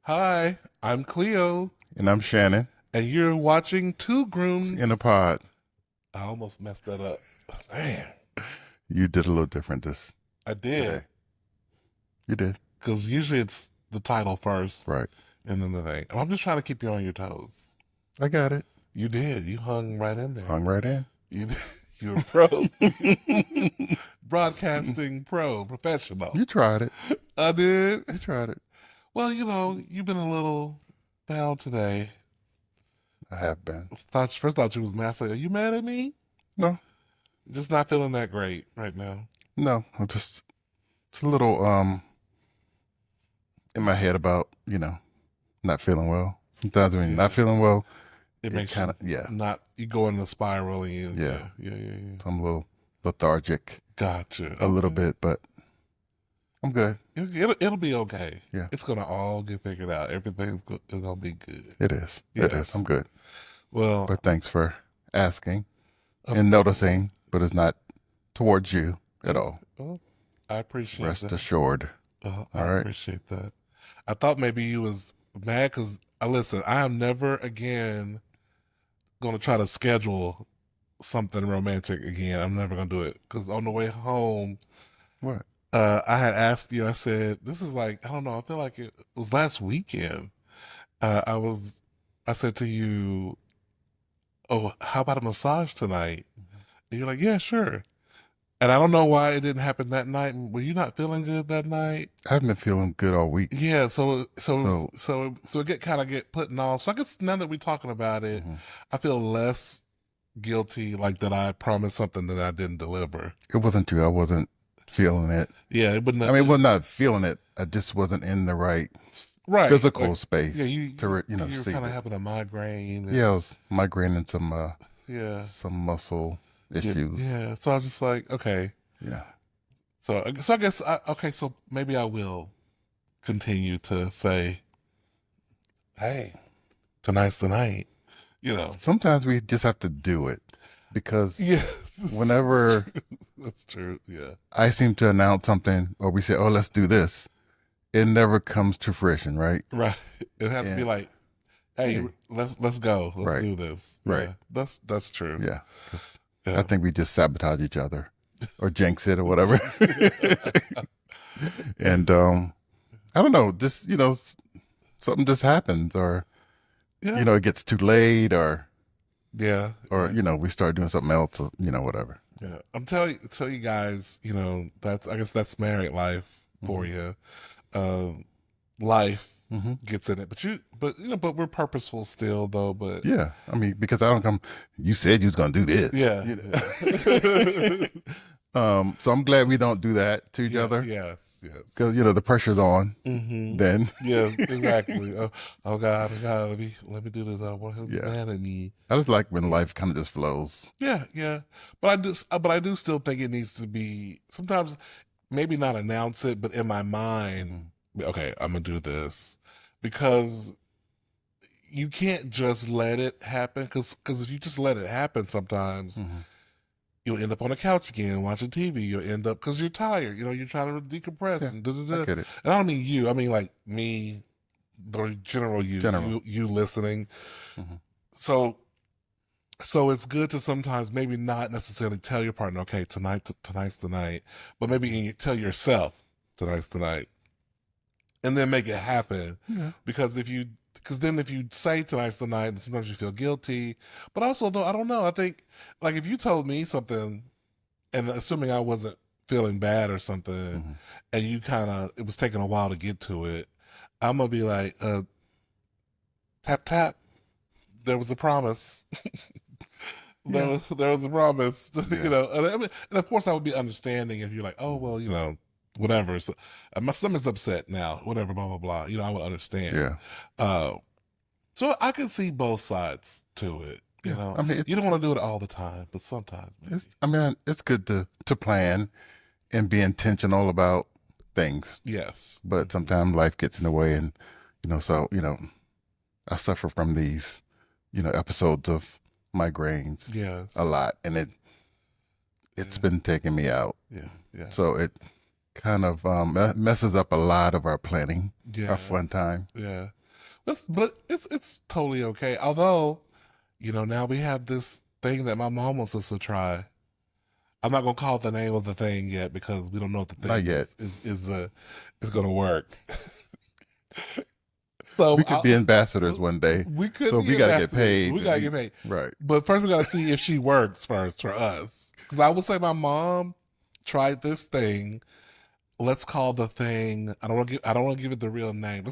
Hi, I'm Cleo, And I'm Shannon and you're watching Two in a Grooms. pod. I almost messed that up. Man, You did a little different this I did. today. You did. Because usually it's the title first Right. and then the thing. I'm just trying to keep you on your toes. I got it. You did. You hung right in there. Hung right in. You, you're a pro. Broadcasting pro, professional. You tried it. I did. You tried it. Well, you've been a little down today. I have been. First thought you was mad. I said, are you mad at me? No, Just not feeling that great right now. no. I'm just it's a little in my head about, not feeling well. Sometimes when you're Yeah. not feeling well, It it makes you kind of not you go in the spiral and Yeah. yeah. So I'm a little lethargic Gotcha. a little Okay. bit, but I'm good. It'll be okay. Yeah. It's gonna all get figured out. It's gonna be good. It is. It is. I'm Yes. good. Well, But thanks for asking of and course. noticing, but it's not towards you at Yeah. all. Well, I appreciate Rest that. assured. I All right. appreciate that. I thought maybe you was mad because I listen. I am never again gonna try to schedule something romantic again. I'm never gonna do it because on the way home What? I had asked you, I said, this is like, I don't know, I feel like it was last weekend. Uh, I was, I said to you, oh, how about a massage tonight? And you're like, yeah, sure. And I don't know why it didn't happen that night. Were you not feeling good that night? I haven't been feeling good all week. Yeah, So, it get kind of get putting off. So I guess now that we're talking about it, mhm. I feel less guilty, like that I promised something that I didn't deliver. It wasn't you. I wasn't feeling it. Yeah, it wouldn't. I mean, well, not feeling it. I just wasn't in the right Right. physical Like, yeah, space to, you're receive kind of it. having a migraine. Yeah, I was migrating Yeah. some muscle Yeah. issues. Yeah. So I was just like, okay. Yeah. So I guess okay. So maybe I will continue to say, hey, tonight's the night. You know. Sometimes we just have to do it because Yeah. whenever That's true. Yeah. I seem to announce something or we say, "Oh, let's do this," it never comes to fruition, right? Right. It has to be And like, hey, hey, let's go. Let's right, do this. right, Yeah. That's true. yeah. 'Cause I Yeah. think we just sabotage each other or jinx it or whatever. And I don't know, just something just happens, or Yeah. it gets too late, or Yeah. or we start doing something else, or, whatever. Yeah, I'm tell you guys, that's I guess that's married life for Hmm. you. Um, Life Hmm. gets in it, but we're purposeful still though. But Yeah, I mean, because I don't come. You said you was gonna do this. yeah, You yeah, know? So I'm glad we don't do that to each yeah, other yes. because the pressure's on. Mm-hmm. Then Yeah, exactly. Oh God, let me do this. I want him to be yeah, mad at me. I just like when Yeah, life kind of just flows. yeah. But I do still think it needs to be sometimes maybe not announce it, but in my mind, Hmm. okay, I'm gonna do this because you can't just let it happen because if you just let it happen sometimes Hmm. you'll end up on the couch again watching TV. You'll end up because you're tired, you're trying to decompress Yeah, and da da I da. get it. And I don't mean you, I mean like me, the general General. you listening. Hmm. So it's good to sometimes maybe not necessarily tell your partner, okay, tonight's the night, but maybe you tell yourself tonight's the night and then make it happen. Yeah. Because then if you say tonight's the night, sometimes you feel guilty. But also, though, I don't know. I think, like, if you told me something, and assuming I wasn't feeling bad or something, Hmm. and it was taking a while to get to it, I'm gonna be like, tap tap. There was a promise. Yeah. There was a promise. Yeah. And I mean, and of course I would be understanding if you're like, oh well, whatever. So my stomach's upset now. Whatever, blah blah blah. I would understand. Yeah. Uh, so I can see both sides to it. Yeah. I mean, You don't want to do it all the time, but sometimes maybe. it's good to plan and be intentional about things, Yes. but sometimes life gets in the way, and I suffer from these episodes of migraines Yes. a lot, and it's Yeah. been taking me out. Yeah. Yeah. So it kind of messes up a lot of our planning, our Yeah. fun time. Yeah. But it's totally okay. Although, now we have this thing that my mom wants us to try. I'm not gonna call the name of the thing yet because we don't know if the Not thing yet. is gonna work. So We could be ambassadors one day. we could So be we got to get ambassadors. paid. We gotta get paid. Right. But first, we gotta see if she works first for us. Because I will say my mom tried this thing. Let's call the thing. I don't want to give it the real name.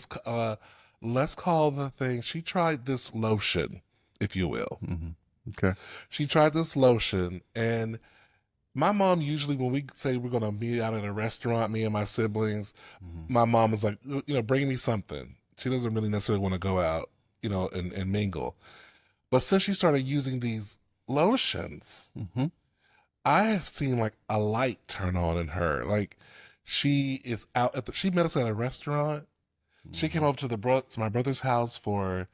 Let's call the thing. She tried this lotion, if you will. Mm-hmm. Okay. She tried this lotion, and my mom usually, when we say we're gonna meet out at a restaurant, me and my siblings, Mm-hmm. my mom is like, bring me something. She doesn't really necessarily want to go out, and mingle. But since she started using these lotions, Mm-hmm. I have seen like a light turn on in her. Like she is out she met us at a restaurant. She came Mm-hmm. over to my brother's house for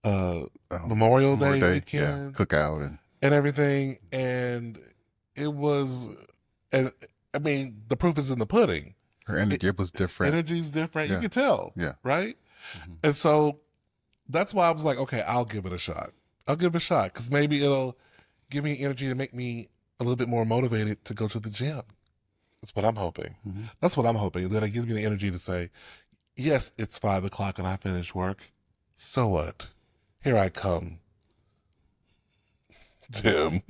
uh Oh, Memorial Memorial Day Day. Yeah. weekend Cookout and and everything. And it was, and I mean, the proof is in the pudding. her It, energy was different. Energy's different. You Yeah. can tell, Yeah. right? Mm-hmm. And so that's why I was like, okay, I'll give it a shot. I'll give it a shot because maybe it'll give me energy to make me a little bit more motivated to go to the gym. That's what I'm hoping. Mm-hmm. That's what I'm hoping. That it gives me the energy to say, yes, it's 5 o'clock and I finish work. So what? Here I come, Jim.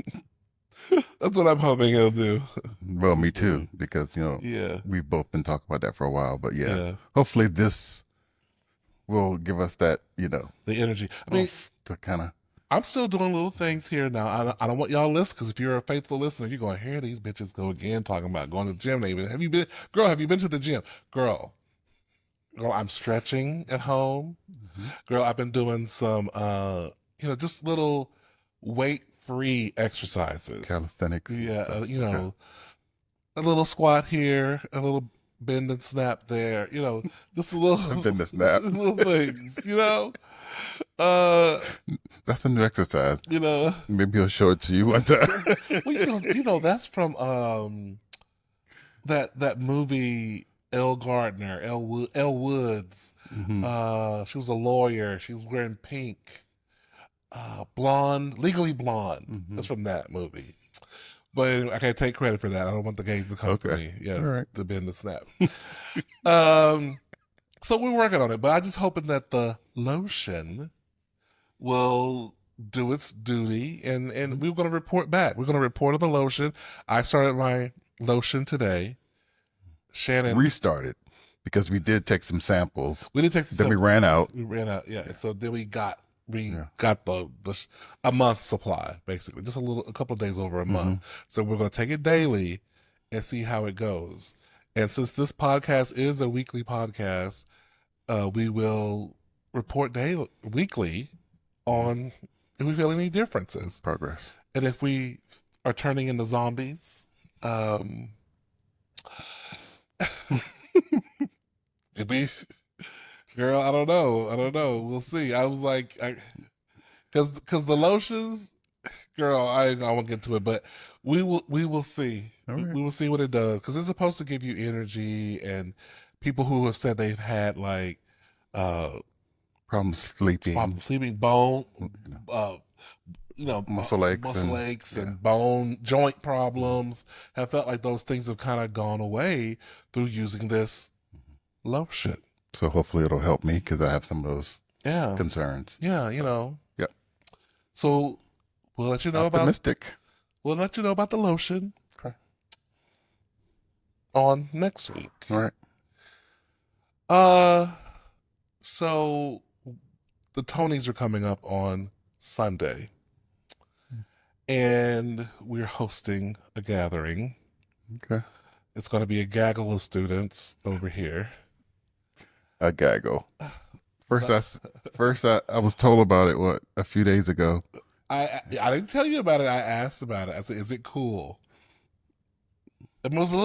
That's what I'm hoping it'll do. Well, me too, because Yeah, we've both been talking about that for a while. But yeah, yeah. hopefully this will give us that, The energy. I mean, to kind of. I'm still doing little things here now. I don't want y'all to listen because if you're a faithful listener, you're going to hear these bitches go again talking about going to the gym. Have you been, girl? Have you been to the gym, girl? Girl, I'm stretching at home. Mm-hmm. Girl, I've been doing some, just little weight-free exercises. Calisthenics. Yeah, Okay. a little squat here, a little bend and snap there. Just a little, I've been this nap. little things. Uh, That's a new exercise. you know. Maybe I'll show it to you one time. Well, that's from that movie Elle Gardner, Elle Woods. Mm-hmm. She was a lawyer. She was wearing pink. Blonde, Legally Blonde. Mm-hmm. That's from that movie. But anyway, I can't take credit for that. I don't want the game to come to me. Yeah, All right. to bend the snap. um, so we're working on it, but I'm just hoping that the lotion will do its duty, and we're going to report back. We're going to report on the lotion. I started my lotion today. Shannon, Restarted because we did take some samples. we did take some. Then we ran out. We ran out. Yeah. So then we got Yeah. a month supply basically, just a couple of days over a month. Mm-hmm. So we're going to take it daily and see how it goes. And since this podcast is a weekly podcast, we will report weekly on if we feel any differences Progress. and if we are turning into zombies. If we, girl, I don't know. We'll see. I was like, because the lotions, girl, I won't get to it, but we will see. Right. We will see what it does because it's supposed to give you energy, and people who have said they've had like Problem sleeping. sleeping bone, Muscle aches muscle aches and bone joint problems have felt like those things have kind of gone away through using this lotion. So hopefully it'll help me because I have some of those concerns. Yeah, Yep. So we'll let you know Optimistic. we'll let you know about the lotion Okay. on next week. All right. So the Tonys are coming up on Sunday, and we're hosting a gathering. Okay. It's going to be a gaggle of students over here. A gaggle. First, I was told about it a few days ago. I didn't tell you about it. I asked about it. I said, "Is it cool?" It was a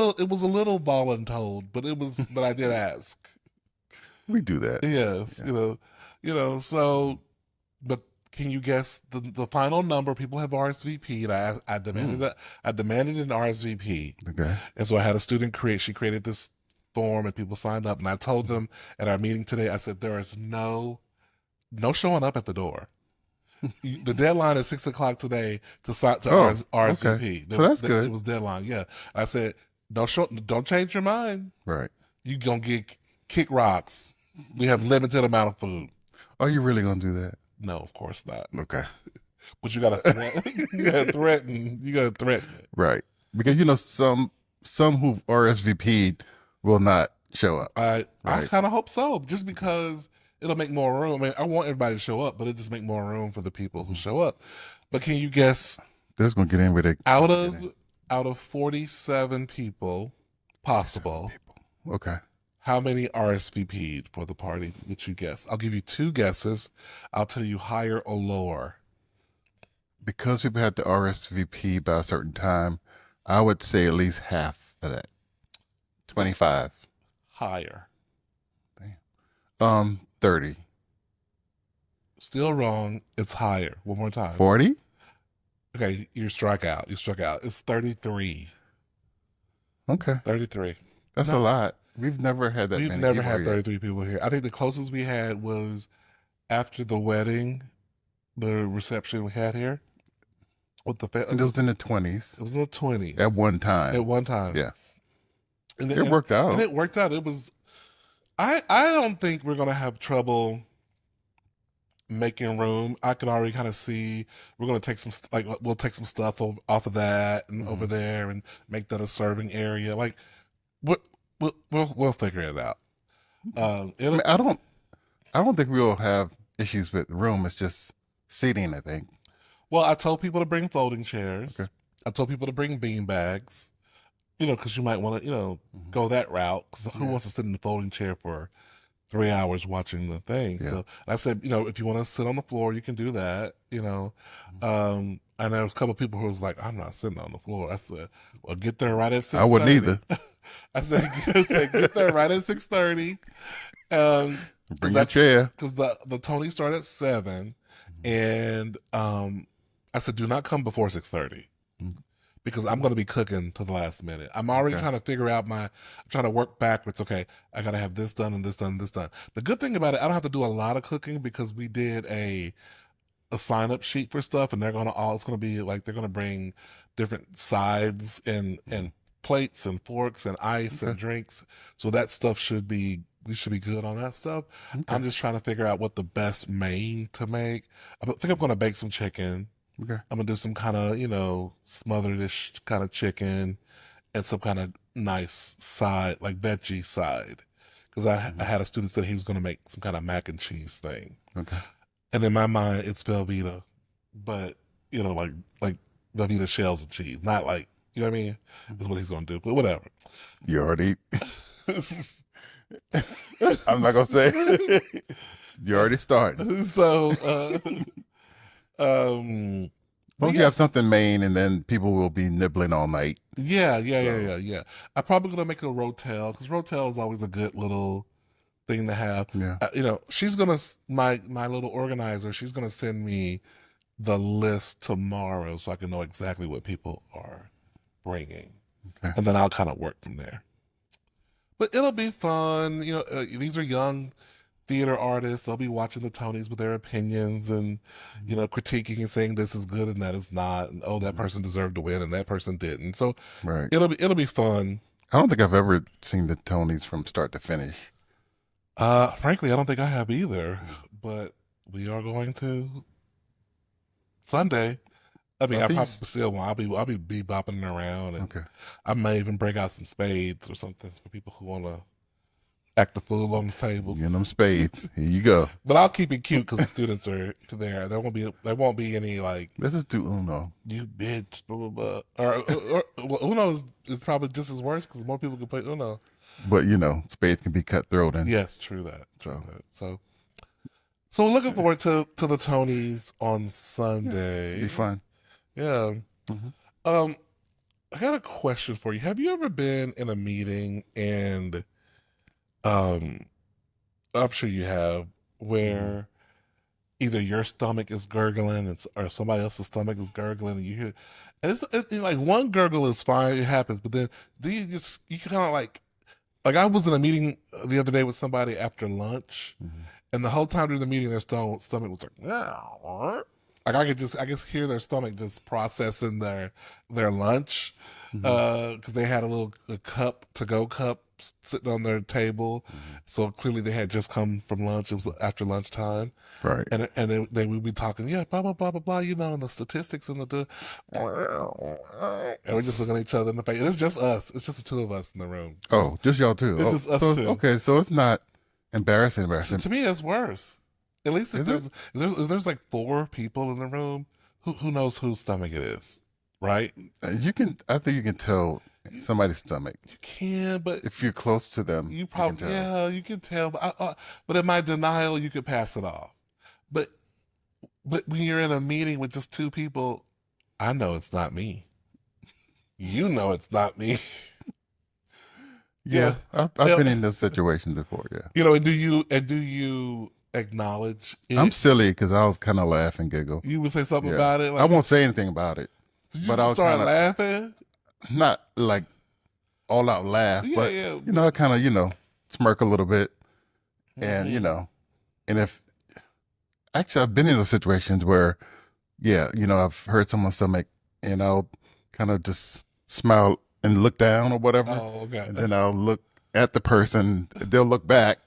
little voluntold, but I did ask. We do that. Yes, Yeah. So, but can you guess the final number? People have RSVP'd. I demanded that. I demanded an RSVP, Okay. and so I had a student she created this form, and people signed up. And I told them at our meeting today, I said there is no no showing up at the door. The deadline is 6 o'clock today to sign to Oh, okay. RSVP. So that's It good. was deadline. Yeah, I said don't change your mind. Right. You gonna get kick rocks. We have limited amount of food. Are you really gonna do that? No, of course not. Okay. But you gotta you gotta threaten. You gotta threaten it. Right. Because some who RSVP'd will not show up. I Right. kind of hope so, just because it'll make more room. I mean, I want everybody to show up, but it just make more room for the people who show up. But can you guess They're just gonna get in with it. out of 47 people possible, Okay. how many RSVP'd for the party? Would you guess? I'll give you two guesses. I'll tell you higher or lower. Because people had to RSVP by a certain time, I would say at least half of that. 25. Higher. 30. Still wrong. It's higher. One more time. 40? Okay, you struck out. You struck out. It's 33. Okay. 33. That's a lot. We've never had that We've many never people had here. 33 people here. I think the closest we had was after the wedding, the reception we had here with the And it was in the 20s it was in the 20s at one time. at one time. Yeah. And It worked out. And it worked out. It was I don't think we're gonna have trouble making room. I can already kind of see we're gonna take some we'll take some stuff off of that and over there and make that a serving area. Like we'll figure it out. I mean, I don't think we'll have issues with room. It's just seating, I think. Well, I told people to bring folding chairs. Okay. I told people to bring bean bags. Because you might want to, go that route. Because who wants to sit in the folding chair for 3 hours watching the thing? Yeah. So I said, if you want to sit on the floor, you can do that. And there was a couple of people who was like, "I'm not sitting on the floor." I said, "Well, get there right at 6:30." I wouldn't either. I said, "Get there right at 6:30." Bring your chair. Because the Tony started at 7, and I said, "Do not come before 6:30." Because I'm going to be cooking to the last minute. I'm already trying to figure out I'm trying to work backwards. Okay, I got to have this done and this done and this done. The good thing about it, I don't have to do a lot of cooking because we did a sign up sheet for stuff, and it's going to be like they're going to bring different sides and plates and forks and ice and drinks. So that stuff we should be good on that stuff. Okay. I'm just trying to figure out what the best main to make. I think I'm going to bake some chicken. Okay. I'm gonna do some kind of, smothered-ish kind of chicken and some kind of nice side, like veggie side. Because I had a student said he was gonna make some kind of mac and cheese thing. Okay. And in my mind, it's Velveeta, but like Velveeta shells of cheese, not like you know what I mean. That's what he's gonna do. But whatever. You already. I'm not gonna say. You already started. So. Don't you have something main, and then people will be nibbling all night? Yeah. I'm probably gonna make a rotel because rotel is always a good little thing to have. Yeah. She's gonna my little organizer. She's gonna send me the list tomorrow so I can know exactly what people are bringing, and then I'll kind of work from there. But it'll be fun. These are young theater artists. They'll be watching the Tonys with their opinions and critiquing and saying this is good and that is not, and that person deserved to win and that person didn't. So Right. it'll be fun. I don't think I've ever seen the Tonys from start to finish. Frankly, I don't think I have either. But we are going to Sunday. I mean, I probably still won't. I'll be bebopping around, and I may even break out some spades or something for people who want to act the fool on the table. Get them spades. Here you go. But I'll keep it cute because the students are there. There won't be any like let's just do Uno. You bitch, blah blah blah. Or well, Uno is probably just as worse because more people can play Uno. But spades can be cutthroat. And yes, true that. So we're looking forward to the Tonys on Sunday. Be fun. Yeah. I got a question for you. Have you ever been in a meeting and I'm sure you have, where either your stomach is gurgling or somebody else's stomach is gurgling, and you hear, and it's like one gurgle is fine, it happens, but then you kind of like Like I was in a meeting the other day with somebody after lunch, Mm-hmm. and the whole time during the meeting, their stomach was like, yeah, what? Like I could hear their stomach just processing their lunch, Mm-hmm. because they had a cup to go cup sitting on their table, Mm-hmm. so clearly they had just come from lunch. It was after lunchtime, Right. and then we'd be talking, yeah, blah blah blah blah blah, and the statistics and and we're just looking at each other in the face. And it's just us. It's just the two of us in the room. Oh, just y'all too. It's Oh, just us so two. okay, so it's not embarrassing. Embarrassing, To me, it's worse. At least is it? if there's like four people in the room, who knows whose stomach it is, right? You can. I think you can tell somebody's stomach You can, but if you're close to them. you You can probably tell. yeah, you can tell. But in my denial, you could pass it off. But when you're in a meeting with just two people, I know it's not me. You know it's not me. Yeah, Yeah. I've been in this situation before. Yeah, And do you acknowledge I'm it? silly because I was kind of laugh and giggle. You would say something Yeah, about it, I like won't say anything about it, did but I you was start kind of laughing? not like all out laugh, Yeah, but yeah. I kind of smirk a little bit, and Hmm. and if actually I've been in those situations where yeah, I've heard someone's stomach, and I'll kind of just smile and look down or whatever, Oh, okay. and then I'll look at the person. They'll look back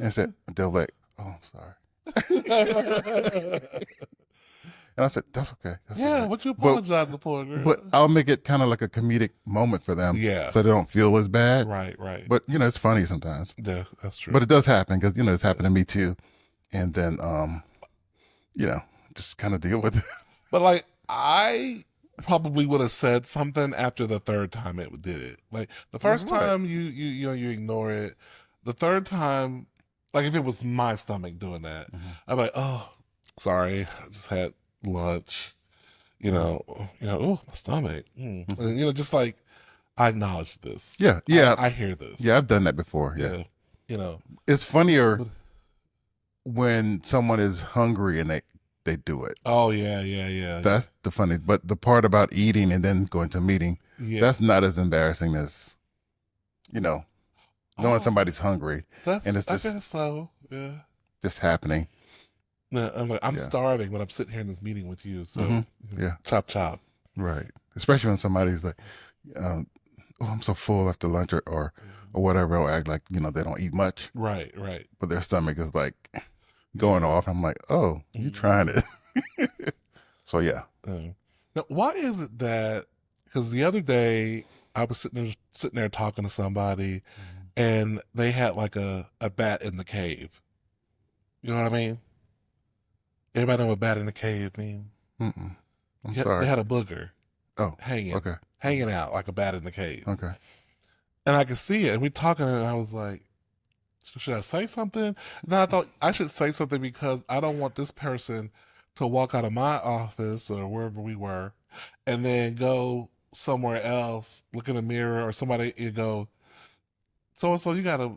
and say, they'll like, "Oh, I'm sorry," and I said, "That's okay, that's all Yeah, right." what you But apologizing for, but girl? I'll make it kind of like a comedic moment for them, Yeah, so they don't feel as bad. right, right. But it's funny sometimes. Yeah, that's But true. it does happen because it's Yeah. happened to me too, and then you know, just kind of deal with it. But like, I probably would have said something after the third time it did it. Like the first Right. time you ignore it. The third time, like if it was my stomach doing that, Mm-hmm. I'd be like, oh, sorry, I just had lunch. Mm-hmm. Oh, my stomach. Mm-hmm. And, just like I acknowledge this. Yeah, yeah, I hear yeah. this. I've done that before. Yeah, Yeah, you know. it's funnier But when someone is hungry and they do it. oh yeah, yeah, yeah, yeah, That's the funny. But the part about eating and then going to a meeting, yeah. that's not as embarrassing as you know knowing Oh, somebody's hungry and it's I guess so. Yeah. just happening. No, I'm like, I'm Yeah. starving, but I'm sitting here in this meeting with you. Hmm. So, Yeah. chop chop. Right. Especially when somebody's like, um, "Oh, I'm so full after lunch," or whatever, or act like they don't eat much, Right, right. but their stomach is like going Yeah. off. I'm like, "Oh, you Mhm. trying it?" So yeah. Now, why is it that? Because the other day I was sitting there talking to somebody, and they had like a bat in the cave. You know what I mean? Everybody know what bat in the cave means? Mm-mm. I'm Yeah, they sorry. had a booger Oh, hanging, okay. hanging out like a bat in the cave, Okay. and I could see it. And we talking, and I was like, should I say something? And then I thought I should say something because I don't want this person to walk out of my office or wherever we were, and then go somewhere else, look in the mirror, or somebody and go, so and so, you got a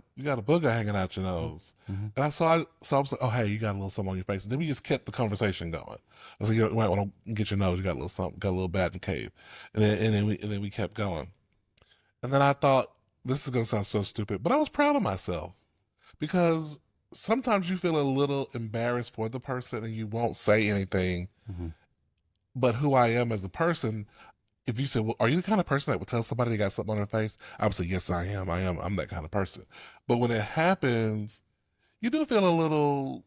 booger hanging out your nose. Mm-hmm. And I was like, oh hey, you got a little something on your face. And then we just kept the conversation going. I said, you might want to get your nose. You got a little something, got a little bat in the cave. And then we kept going. And then I thought this is gonna sound so stupid, but I was proud of myself because sometimes you feel a little embarrassed for the person and you won't say anything. Mm-hmm. But who I am as a person, if you say, well, are you the kind of person that would tell somebody they got something on their face? I would say, yes, I am. I am. I'm that kind of person. But when it happens, you do feel a little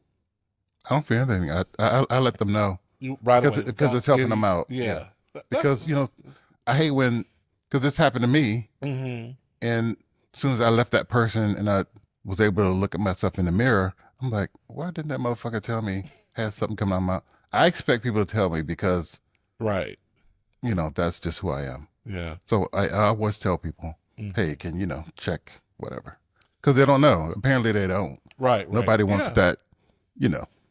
I don't feel anything. I let them know right because away because without it's helping them any, out. Yeah. yeah. Because I hate when because it's happened to me, Mm-hmm. and as soon as I left that person and I was able to look at myself in the mirror, I'm like, why didn't that motherfucker tell me had something coming out of my mouth? I expect people to tell me because Right. that's just who I am. Yeah. So I always tell people, Mm-hmm. hey, can check whatever, because they don't know. Apparently, they don't. Right. Right. Nobody wants Yeah. that,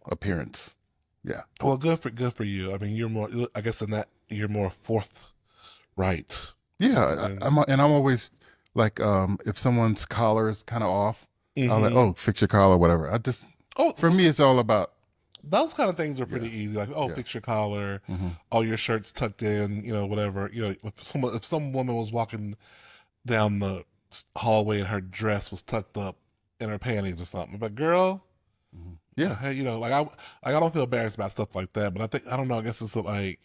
appearance. Yeah. Well, good for you. I mean, you're more. I guess in that you're more forthright. Yeah, And I'm always like, if someone's collar is kind of off, I'll like, mm-hmm. oh, fix your collar, whatever. I just Oh, for me, it's all about those kind of things are pretty yeah, easy. Like, oh, yeah, fix your collar, hmm all your shirts tucked in, whatever. If some woman was walking down the hallway and her dress was tucked up in her panties or something. But girl, Yeah. hey, I don't feel embarrassed about stuff like that. But I don't know. I guess it's like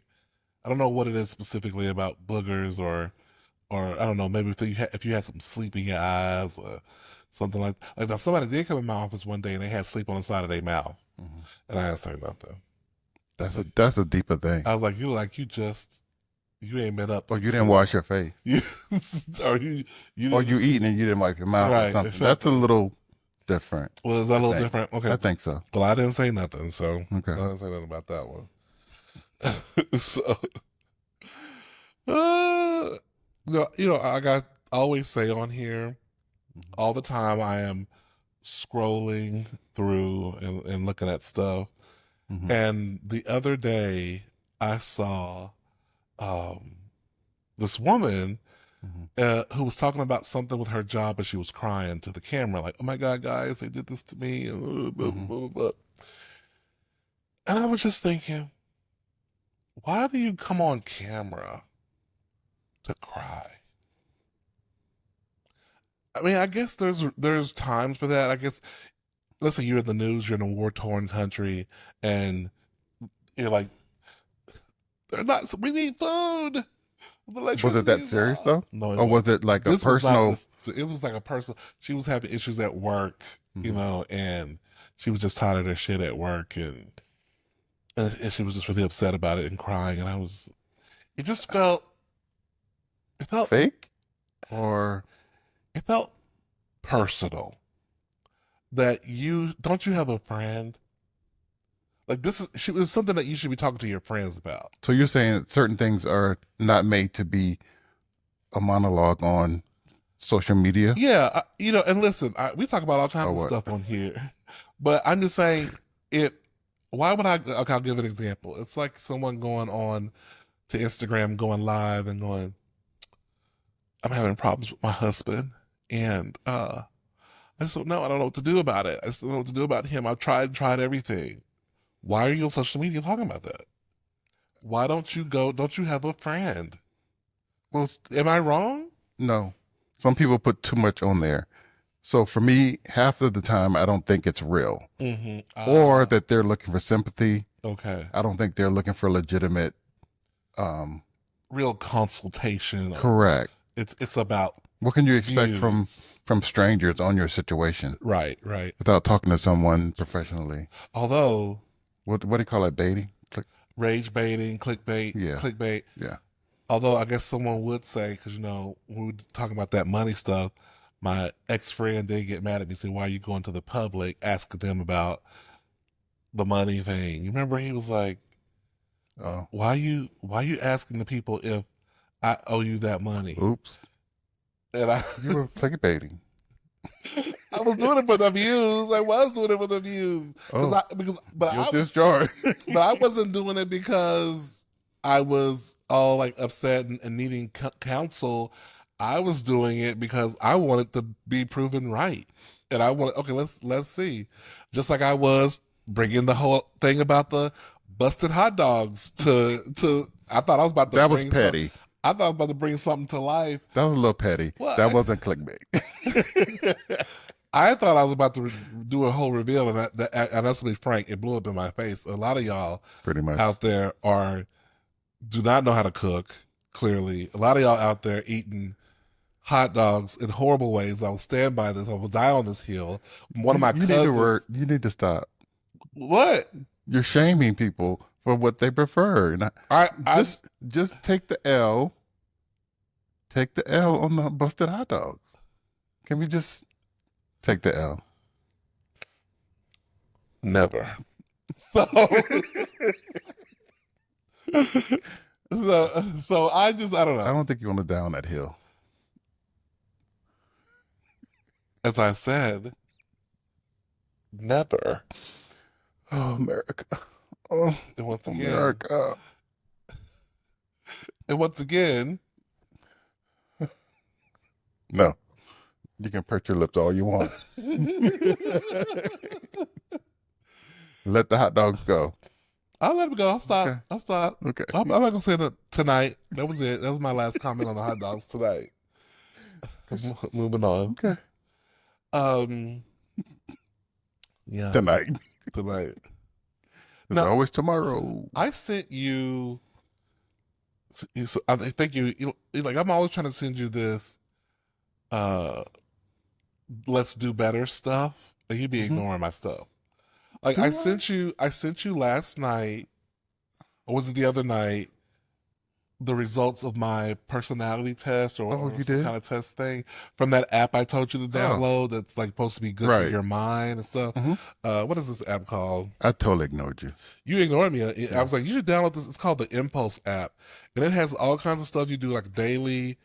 I don't know what it is specifically about boogers or I don't know. Maybe if you had some sleep in your eyes or something like that. Somebody did come in my office one day and they had sleep on the side of their mouth, Mhm. and I didn't say nothing. That's a deeper thing. I was like you ain't been up Or you didn't to wash your face. you or you Or didn't you eating and you didn't wipe your mouth or right something. That's a exactly. little different. Well, is that a I little think. different? Okay, I think so. well I didn't say nothing, so I Okay. didn't say nothing about that one. So uh, I always say on here all the time I am scrolling through and looking at stuff. Mm-hmm. And the other day I saw um, this woman Mm-hmm. who was talking about something with her job and she was crying to the camera, like, oh my God, guys, they did this to me. And, blah, Mm-hmm. blah, blah, blah. And I was just thinking, why do you come on camera to cry? I mean, I guess there's times for that. I guess let's say you're in the news, you're in a war torn country, and you're like, they're not. We need food. The Was it that electricity's serious off. though? No, it Or was. was it like a This was not personal? this. It was like a personal. She was having issues at work, Mm-hmm. and she was just tired of her shit at work, and she was just really upset about it and crying. And I was. It just felt. It felt. Fake? Or It felt personal. That you don't you have a friend like this is she was something that you should be talking to your friends about. so you're saying that certain things are not made to be a monologue on social media? Yeah, and listen, we talk about all kinds Or of what? stuff on here, but I'm just saying it. Why would I? Okay, I'll give an example. It's like someone going on to Instagram, going live, and going, "I'm having problems with my husband, and I just don't know. I don't know what to do about it. I just don't know what to do about him. I've tried everything. Why are you on social media talking about that? Why don't you go? Don't you have a friend? Well, Am I wrong? no. Some people put too much on there. So for me, half of the time, I don't think it's real, Mm-hmm. or that they're looking for sympathy. Okay. I don't think they're looking for legitimate. Real consultation. Correct. It's about What can you expect views. from strangers on your situation Right, right. without talking to someone professionally? Although What do you call it? Dating? rage baiting, Yeah. clickbait. Yeah. Although I guess someone would say, because when we were talking about that money stuff, my ex friend did get mad at me, say, "Why are you going to the public asking them about the money thing?" You remember he was like, Oh, why you asking the people if I owe you that money?" oops. And You were clickbaiting. I was doing it for the views. I was doing it for the views Oh, but guilty as charged. but I wasn't doing it because I was all like upset and needing counsel. I was doing it because I wanted to be proven right, and I wanted. Okay, let's see. Just like I was bringing the whole thing about the busted hot dogs to. I thought I was about to That was bring some. petty. I thought I was about to bring something to life. That was a little petty. What? That wasn't clickbait. I thought I was about to do a whole reveal, and that's to be frank, it blew up in my face. A lot of y'all Pretty much. out there do not know how to cook. Clearly, a lot of y'all out there eating hot dogs in horrible ways. I will stand by this. I will die on this hill. One of my You cousins. You need to stop. What? You're shaming people for what they prefer. And I just take the L. Take the L on the busted hot dogs. Can we just take the L? never. So, so I don't I know. don't think you want to down that hill. As I said, never. Oh, America. Oh, And once again, America. and once again, No. You can purse your lips all you want. Let the hot dogs go. I'll let him go. I'll stop. Okay. I'll stop. Okay. I'm not gonna say that tonight. That was it. That was my last comment on the hot dogs tonight. It's Moving on. okay. Um, yeah, Tonight. tonight. There's Now, always tomorrow. I sent you. I think like I'm always trying to send you this. Uh, let's do better stuff, and you be Mm-hmm. ignoring my stuff. Like Do I? I sent you last night, or was it the other night? The results of my personality test Oh, or you some did? kind of test thing from that app I told you to Oh, download that's like supposed to be good for right. your mind and stuff. Mm-hmm. What is this app called? I totally ignored you. You ignored me. I Yeah. was like, you should download this. It's called the Impulse app, and it has all kinds of stuff you do, like daily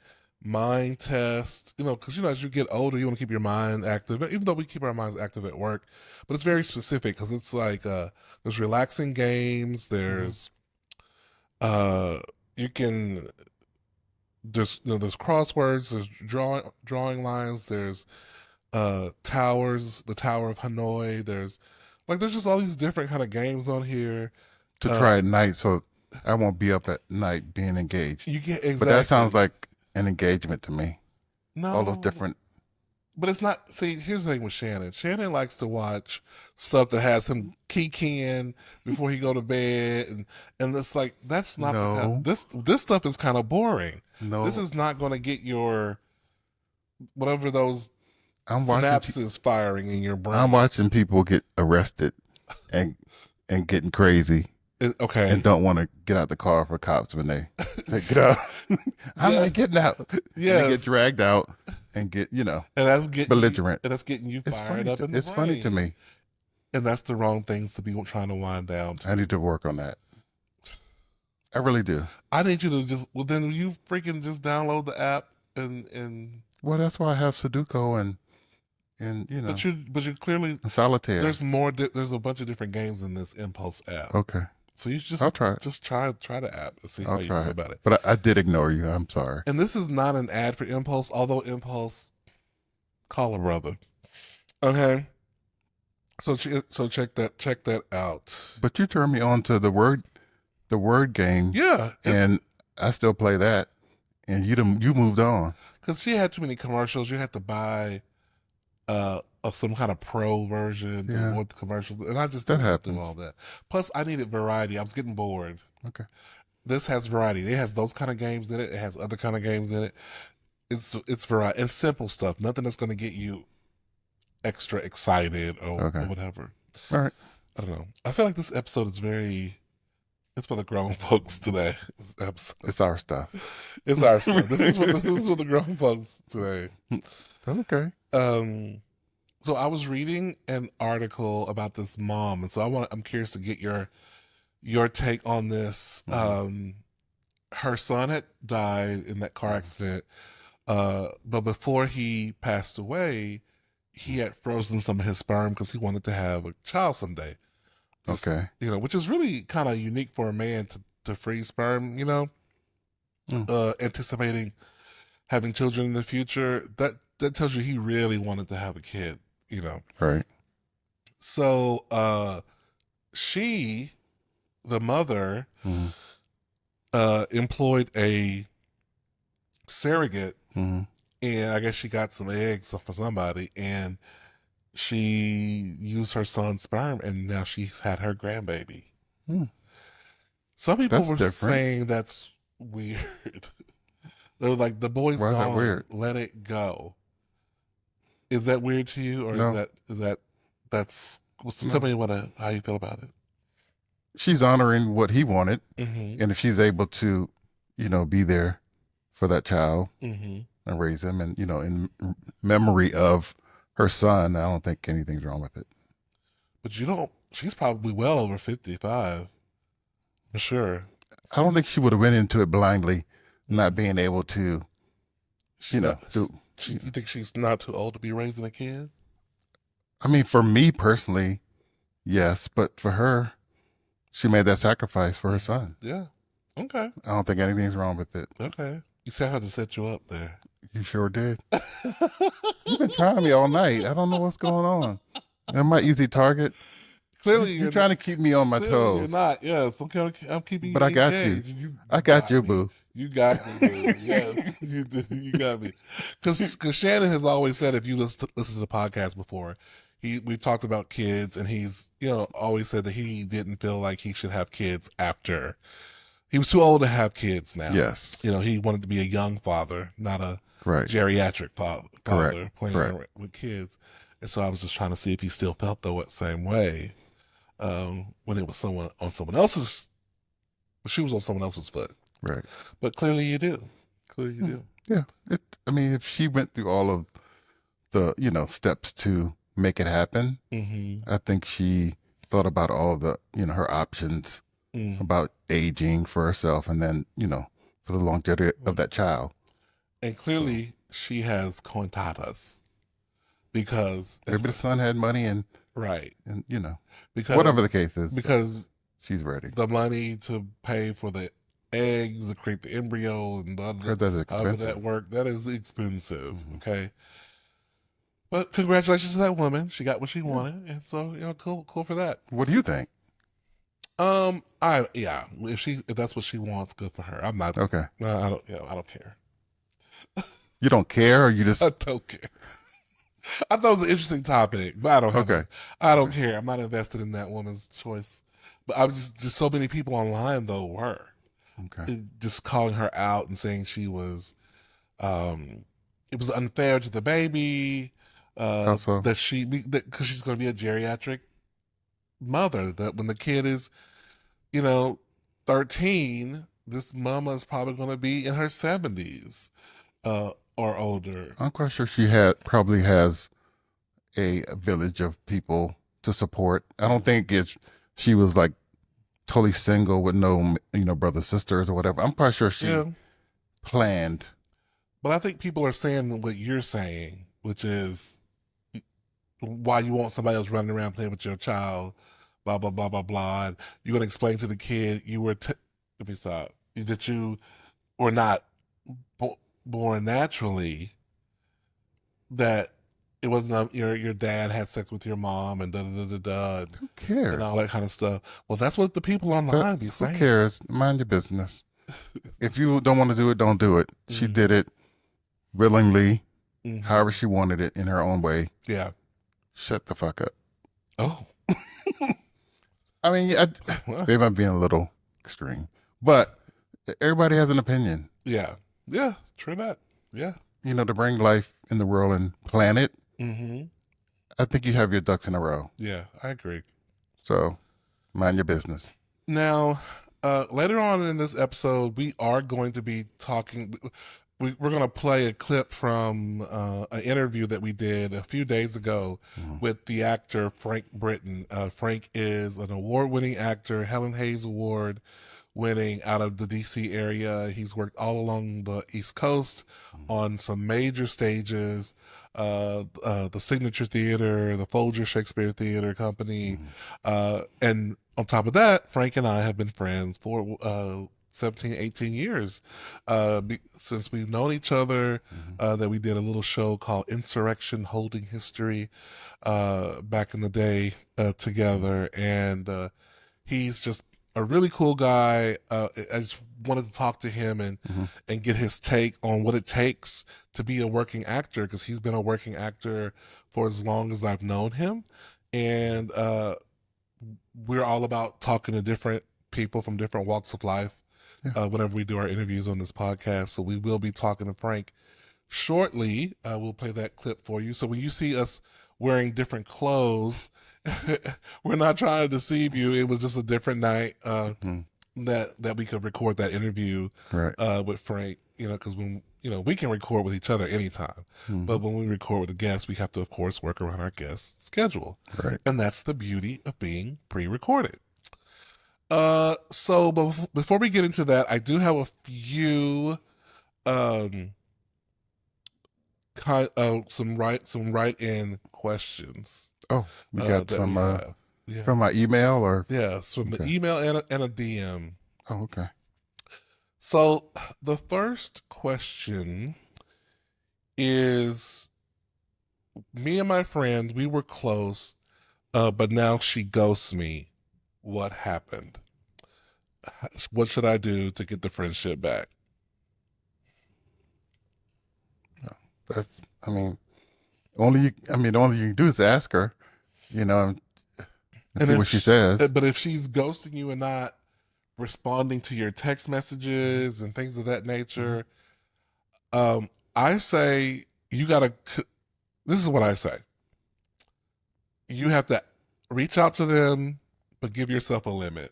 mind tests. Because as you get older, you want to keep your mind active. Even though we keep our minds active at work, but it's very specific because it's like there's relaxing games. Mm-hmm. There's uh, you can there's crosswords. There's drawing lines. There's towers. The Tower of Hanoi. There's just all these different kind of games on here. To Uh, try at night, so I won't be up at night being engaged. you get But that sounds exactly. like an engagement to me. All those No, different. but it's not. See, here's the thing with Shannon. Shannon likes to watch stuff that has him kikiing before he go to bed, and it's like that's not the kind. No, This stuff is kind of boring. This no. is not going to get your whatever those I'm watching. synapses firing in your I'm brain. watching people get arrested and and getting crazy and Okay. don't want to get out the car for cops when they say get out. I'm Yeah. not getting out, and they get Yes. dragged out and get And that's getting you. belligerent. And that's getting you It's fired funny. up in the It's funny to brain. me. And that's the wrong things to be trying to wind down I to. need to work on that. I really do. I need you to just then you freaking just download the app and Well, that's why I have Sudoku and but you clearly solitaire. there's a bunch of different games in this Impulse app. Okay, So you I'll try it. just try the app and see how I'll you try feel it. about it. But I did ignore you. I'm sorry. And this is not an ad for Impulse, although Impulse call a brother. Okay. So check that out. But you turned me on to the word game, Yeah, and I still play that. And you moved on. because she had too many commercials. You had to buy of some kind of pro version to Yeah, avoid the commercials, and I just that didn't want to do happens. all that. Plus, I needed variety. I was getting bored. Okay. This has variety. It has those kind of games in it. It has other kind of games in it. It's variety and simple stuff. Nothing that's going to get you extra excited or Okay. whatever. All right. I don't know. I feel like this episode is very. It's for the grown folks today. This episode. It's our stuff. It's our stuff. This is for the grown folks today. That's okay. So I was reading an article about this mom, and so I'm curious to get your take on this. Mhm. Her son had died in that car accident, but before he passed away, he had frozen some of his sperm because he wanted to have a child someday. Just, Okay. which is really kind of unique for a man to freeze sperm. Mm. Anticipating having children in the future. That tells you he really wanted to have a kid. Right. So she, the mother, Mm-hmm. employed a surrogate, Mm-hmm. and I guess she got some eggs for somebody, and she used her son's sperm, and now she's had her grandbaby. Mm. Some people That's were different. saying that's weird. They were like, the boy's Why is that gone, weird? let it go. Is that weird to you, or No. that's? So tell No. me how you feel about it. She's honoring what he wanted, Mm-hmm. and if she's able to, be there for that child Mm-hmm. and raise him, and in memory of her son, I don't think anything's wrong with it. But you don't. She's probably well over 55, for sure. I don't think she would have went into it blindly, not being able to, She not, do. you think she's not too old to be raising a kid? I mean, for me personally, yes, but for her, she made that sacrifice for her son. Yeah. Okay. I don't think anything's wrong with it. Okay. You see, I had to set you up there. You sure did. You've been trying me all night. I don't know what's going on. Am I easy target? Clearly, You trying to keep me on my clearly you're toes, not. Yes, I'm keeping but you I got you. engaged. You I got got you, me. boo. You got me, boo. Yes, you do. You got me. Because Shannon has always said, if you listen to the podcast before, we've talked about kids, and he's always said that he didn't feel like he should have kids after he was too old to have kids. Now, Yes. he wanted to be a young father, not a Right. geriatric Correct. father playing Correct. with kids. And so I was just trying to see if he still felt the same way when it was someone else's. She was on someone else's foot. Right. But clearly you do. Clearly you do. Yeah. I mean, if she went through all of the, steps to make it happen, Mm-hmm. I think she thought about all the, her options about aging for herself and then, for the longevity of that child. And clearly she has contatas because Maybe the son had money and, right. and Because whatever the case is, because she's ready. the money to pay for the eggs to create the embryo and Heard that's however expensive. that work, that is expensive. Okay. But congratulations to that woman. She got what she wanted. And so, cool for that. What do you think? If that's what she wants, good for her. I'm not Okay. I don't care. You don't care, or you just I don't care. I thought it was an interesting topic, but I don't have okay. I don't care. I'm not invested in that woman's choice. But I was just so many people online though were Okay. just calling her out and saying she was it was unfair to the baby Also, because she's going to be a geriatric mother, that when the kid is 13, this mama is probably going to be in her 70s or older. I'm quite sure she probably has a village of people to support. I don't think she was like totally single with no brothers, sisters, or whatever. I'm quite sure she planned. But I think people are saying what you're saying, which is why you want somebody else running around playing with your child, blah blah blah blah blah. And you're gonna explain to the kid let me stop, that you were not born naturally, that it wasn't your dad had sex with your mom and da da da da Who cares? and all that kind of stuff. Well, that's what the people online be saying. Who cares? Mind your business. If you don't want to do it, don't do it. She did it willingly, however she wanted it in her own way. Yeah. Shut the fuck up. Oh. I mean, they might be a little extreme, but everybody has an opinion. Yeah. Yeah. True that. Yeah. To bring life in the world and plan it, I think you have your ducks in a row. Yeah, I agree. So, mind your business. Now, later on in this episode, we are going to be talking. We're going to play a clip from an interview that we did a few days ago with the actor Frank Britton. Frank is an award-winning actor, Helen Hayes Award winning, out of the DC area. He's worked all along the East Coast on some major stages, the Signature Theater, the Folger Shakespeare Theater Company, and on top of that, Frank and I have been friends for 17, 18 years since we've known each other, that we did a little show called Insurrection Holding History back in the day together. And he's just a really cool guy. I just wanted to talk to him and get his take on what it takes to be a working actor, because he's been a working actor for as long as I've known him. And we're all about talking to different people from different walks of life whenever we do our interviews on this podcast. So we will be talking to Frank shortly. We'll play that clip for you. So when you see us wearing different clothes, we're not trying to deceive you. It was just a different night that we could record that interview with Frank, because when we can record with each other anytime, but when we record with a guest, we have to, of course, work around our guest's schedule. Right. And that's the beauty of being pre-recorded. So before we get into that, I do have a few some write-in questions. Oh, we got some Yeah. from my email, or from the email and a DM. Oh, okay. So the first question is, me and my friend, we were close, but now she ghosts me. What happened? What should I do to get the friendship back? That's, I mean, only you, I mean, the only you can do is ask her, you know, and And see if, what she says. but if she's ghosting you and not responding to your text messages and things of that Mm-hmm. nature, I say you gotta. This is what I say. You have to reach out to them, but give yourself a limit.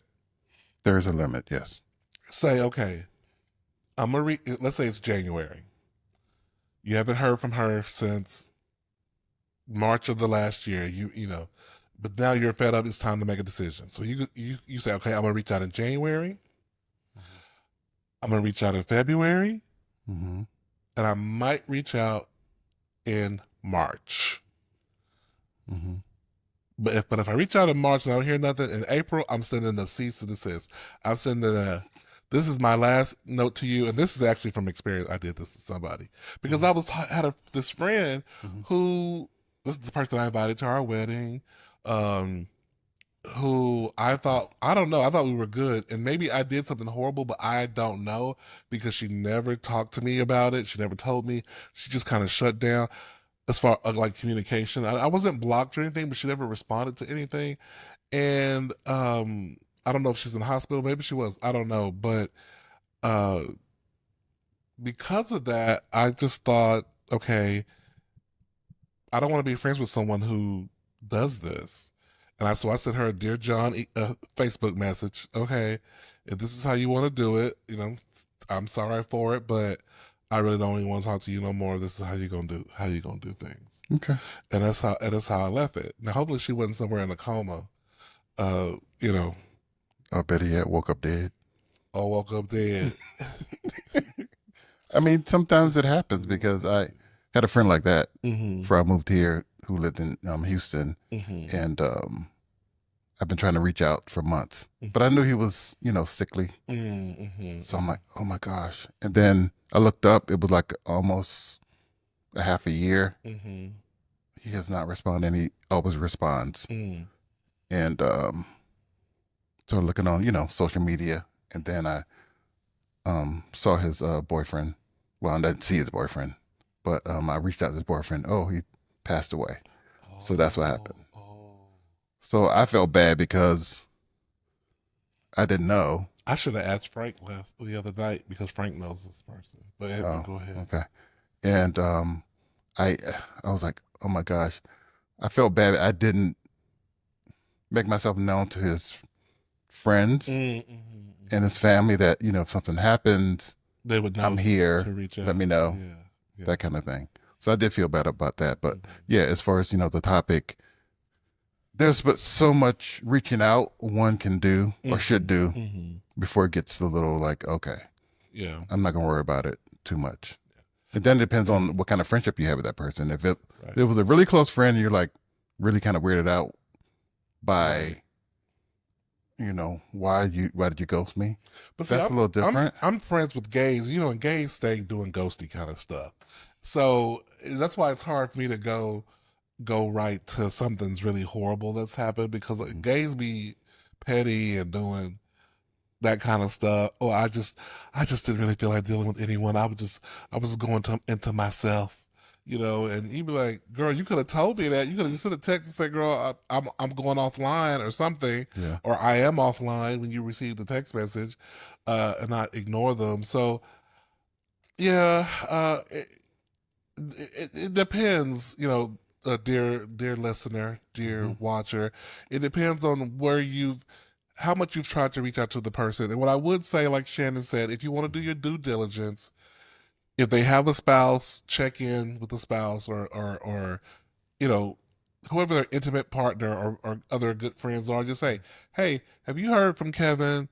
There's a limit, yes. Say, okay, I'm gonna. Let's say it's January. You haven't heard from her since March of the last year. You know, but now you're fed up. It's time to make a decision. So you say, okay, I'm gonna reach out in January. I'm gonna reach out in February, Mm-hmm. and I might reach out in March. Mm-hmm. But if I reach out in March and I don't hear nothing in April, I'm sending a cease and desist. I'm sending a. This is my last note to you, and this is actually from experience. I did this to somebody because Mm-hmm. I was had this friend Mm-hmm. who this is the person I invited to our wedding. Um, who I thought I don't know. I thought we were good, and maybe I did something horrible, but I don't know because she never talked to me about it. She never told me. She just kind of shut down as far like communication. I wasn't blocked or anything, but she never responded to anything. And I don't know if she's in the hospital. Maybe she was. I don't know, but uh, because of that, I just thought, okay, I don't want to be friends with someone who does this. And I sent her a Dear John Facebook message. Okay, if this is how you want to do it, you know, I'm sorry for it, but I really don't even want to talk to you no more. This is how you gonna do things. Okay. And that's how I left it. Now hopefully she wasn't somewhere in a coma. You know, I bet he had woke up dead. or woke up dead. I mean, sometimes it happens because I had a friend like that Mm-hmm. before I moved here who lived in Houston, Mm-hmm. and I've been trying to reach out for months, but I knew he was, sickly. So I'm Mm-hmm. like, oh my gosh. And then I looked up, it was like almost a half a year. Mm-hmm. He has not responded, and he always responds. Mm-hmm. And so looking on, social media, and then I saw his boyfriend. Well, I didn't see his boyfriend, but I reached out to his boyfriend. Oh, he passed away. So that's what Oh, happened. oh. So I felt bad because I didn't know. I should have asked Frank last the other night because Frank knows this person. But Oh, go ahead. okay. And I I was like, oh my gosh, I felt bad. I didn't make myself known to his friends and his Mm-hmm. family that if something happens, They would I'm know here. to reach Let me out. know, Yeah, yeah. that kind of thing. So I did feel bad about that. But Mm-hmm. yeah, as far as the topic, there's but so much reaching out one can do or should do Mm-hmm. Mm-hmm. before it gets a little like, okay, Yeah, I'm not gonna worry about it too much. It then depends yeah. on what kind of friendship you have with that person. If Right, it was a really close friend and you're like really kind of weirded out right. by, why did you ghost me? But see, That's a little different. I'm friends with gays, and gays stay doing ghosty kind of stuff. So that's why it's hard for me to go right to something's really horrible that's happened because like, gays be petty and doing that kind of stuff. Or I just didn't really feel like dealing with anyone. I was going into myself, and you'd be like, girl, you could have told me that. You could have just sent a text and said, girl, I'm going offline or something, Yeah. or I am offline when you receive the text message, and not ignore them. So yeah, it depends, dear listener, dear Mm-hmm. watcher. It depends on how much you've tried to reach out to the person. And what I would say, like Shannon said, if you want to do your due diligence, if they have a spouse, check in with the spouse or you know, whoever their intimate partner or other good friends are. Just say, hey, have you heard from Kevin?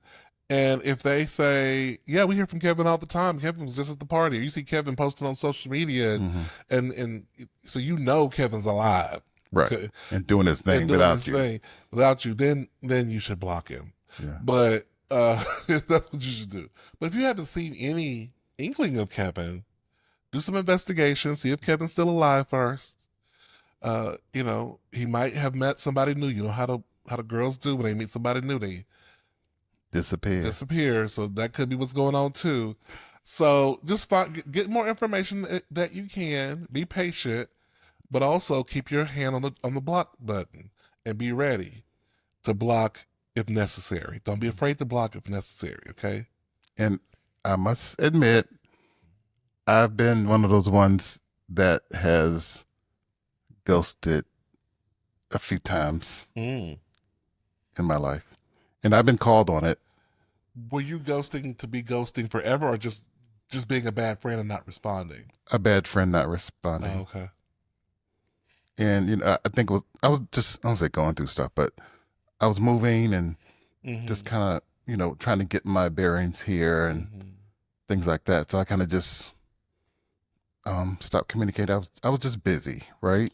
And if they say, yeah, we hear from Kevin all the time. Kevin was just at the party. You see Kevin posting on social media, and Mm-hmm. and, and so Kevin's alive Right. And doing his and thing doing without his you. thing without you. Then you should block him. Yeah. But that's what you should do. But if you haven't seen any inkling of Kevin, do some investigation. See if Kevin's still alive first. He might have met somebody new. You know how the girls do when they meet somebody new, they Disappear. disappear. So that could be what's going on too. So just get more information that you can. Be patient, but also keep your hand on the block button and be ready to block if necessary. Don't be afraid to block if necessary. Okay. And I must admit, I've been one of those ones that has ghosted a few times Mm. in my life. And I've been called on it. Were you ghosting to be ghosting forever, or just being a bad friend and not responding? A bad friend not Oh, responding. okay. And I think I was just I don't say going through stuff, but I was moving and just Mm-hmm. kind of trying to get my bearings here and Mm-hmm. things like that. So I kind of just stopped communicating. I was just busy, right?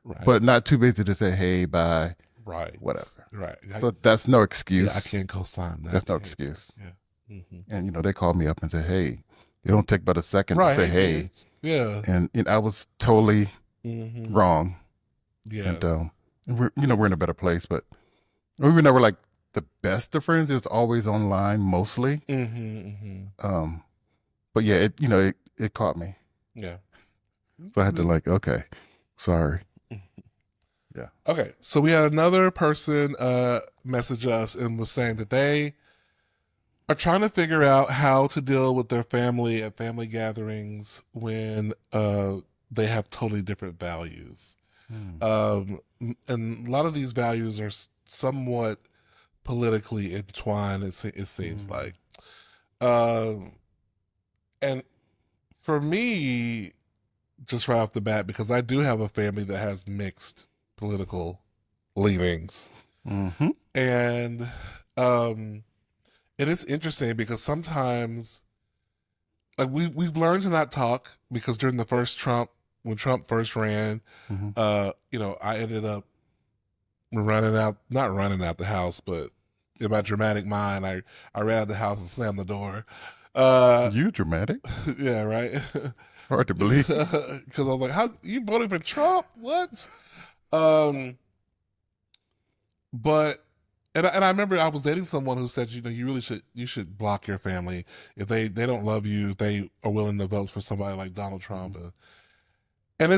Right. But not too busy to say hey, bye, Right. whatever. Right. So that's no Yeah, I excuse. can't co-sign that That's no behavior. excuse. Yeah. Mm-hmm. And they called me up and said, "Hey, it don't take but a second to Right. say Hey, hey," man. Yeah. and I was totally Mm-hmm. wrong. And Yes. we're in a better place, but we were never like the best of friends. It's always online mostly. Mm-hmm. Mm-hmm. Um, but yeah, it caught me, Yeah. so I had to like, okay, sorry. Yeah. Okay. So we had another person message us and was saying that they are trying to figure out how to deal with their family at family gatherings when they have totally different values. Hmm. And a lot of these values are somewhat politically entwined. It seems Hmm. like, um, and for me, just right off the bat, because I do have a family that has mixed political leanings, Hmm. and um, and it's interesting because sometimes like we've learned to not talk because during the first Trump when Trump first ran, Hmm. I ended up running out, not running out the house, but in my dramatic mind, I ran out the house and slammed the door. Uh, You dramatic? yeah, right. Hard to believe. Because I was like, "How you voting for Trump? What?" Um, but and I remember I was dating someone who said, you should block your family if they don't love you, if they are willing to vote for somebody like Donald Trump, Hmm. and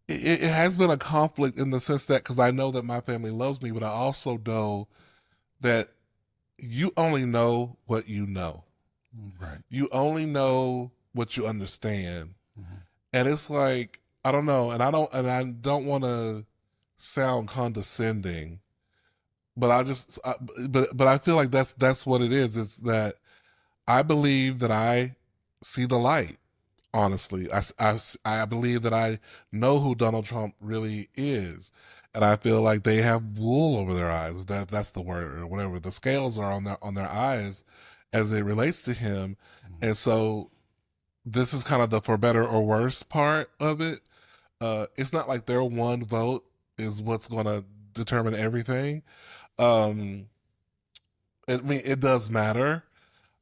it has been a conflict in the sense that because I know that my family loves me, but I also know that you only know what you know. Right. You only know what you understand. Hmm. And it's like, I don't know, and I don't want to sound condescending, but but I feel like that's what it is that I believe that I see the light. Honestly, I believe that I know who Donald Trump really is, and I feel like they have wool over their eyes. That's the word or whatever. The scales are on their eyes as it relates to him, and so this is kind of the for better or worse part of it. It's not like their one vote is what's going to determine everything. Um, I mean, it does matter,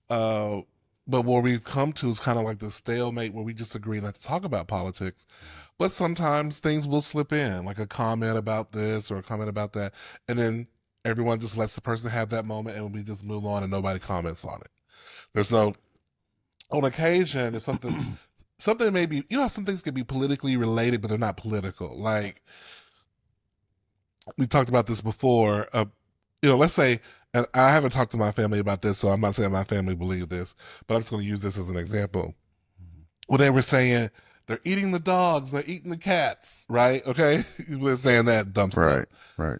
uh, but where we've come to is kind of like the stalemate where we just agree not to talk about politics. But sometimes things will slip in, like a comment about this or a comment about that, and then everyone just lets the person have that moment, and we just move on, and nobody comments on it. There's no. On occasion, it's something maybe some things can be politically related, but they're not political. Like we talked about this before. Let's say, and I haven't talked to my family about this, so I'm not saying my family believe this, but I'm just going to use this as an example. Well, they were saying they're eating the dogs, they're eating the cats, right? Okay, we're saying that dumb stuff. Right. Right.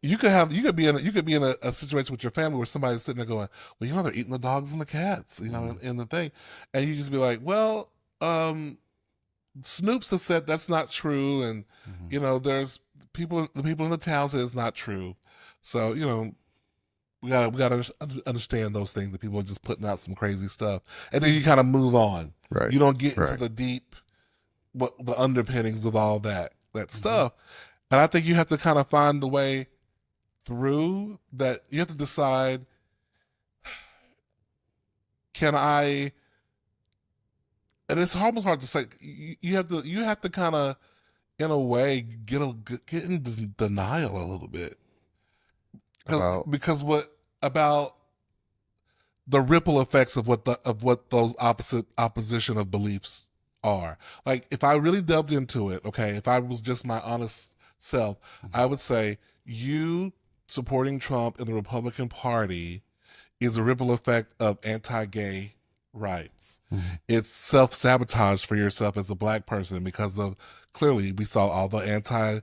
You could be in a situation with your family where somebody's sitting there going, well, they're eating the dogs and the cats, Hmm. in the thing, and you just be like, well, Snoops has said that's not true, and Hmm. there's the people in the town say it's not true. So we gotta understand those things. That people are just putting out some crazy stuff, and then you kind of move on. Right. You don't get into Right. the deep, what the underpinnings of all that Hmm. stuff. And I think you have to kind of find the way through that. You have to decide: can I? And it's almost hard to say. You have to kind of in a way, get in denial a little bit. about Because what about the ripple effects of what those opposition of beliefs are. Like if I really delved into it, okay, if I was just my honest self, I would say you supporting Trump and the Republican Party is a ripple effect of anti-gay rights. Mhm. It's self-sabotage for yourself as a black person because of clearly we saw all the anti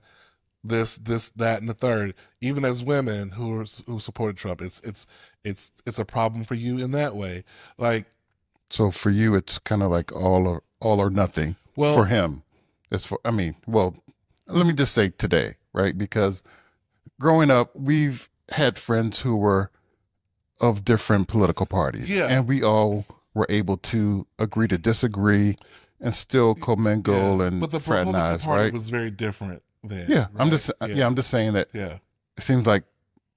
this, that, and the third. Even as women who supported Trump, it's a problem for you in that way. Like, So for you, it's kind of like all or nothing. For well, him, it's for. I mean, well, let me just say today, right? Because growing up, we've had friends who were of different political parties, yeah, and we all were able to agree to disagree and still yeah. commingle and But the Republican fraternize, Party right? was very different then, Yeah, right? Yeah, I'm just saying that yeah, it seems like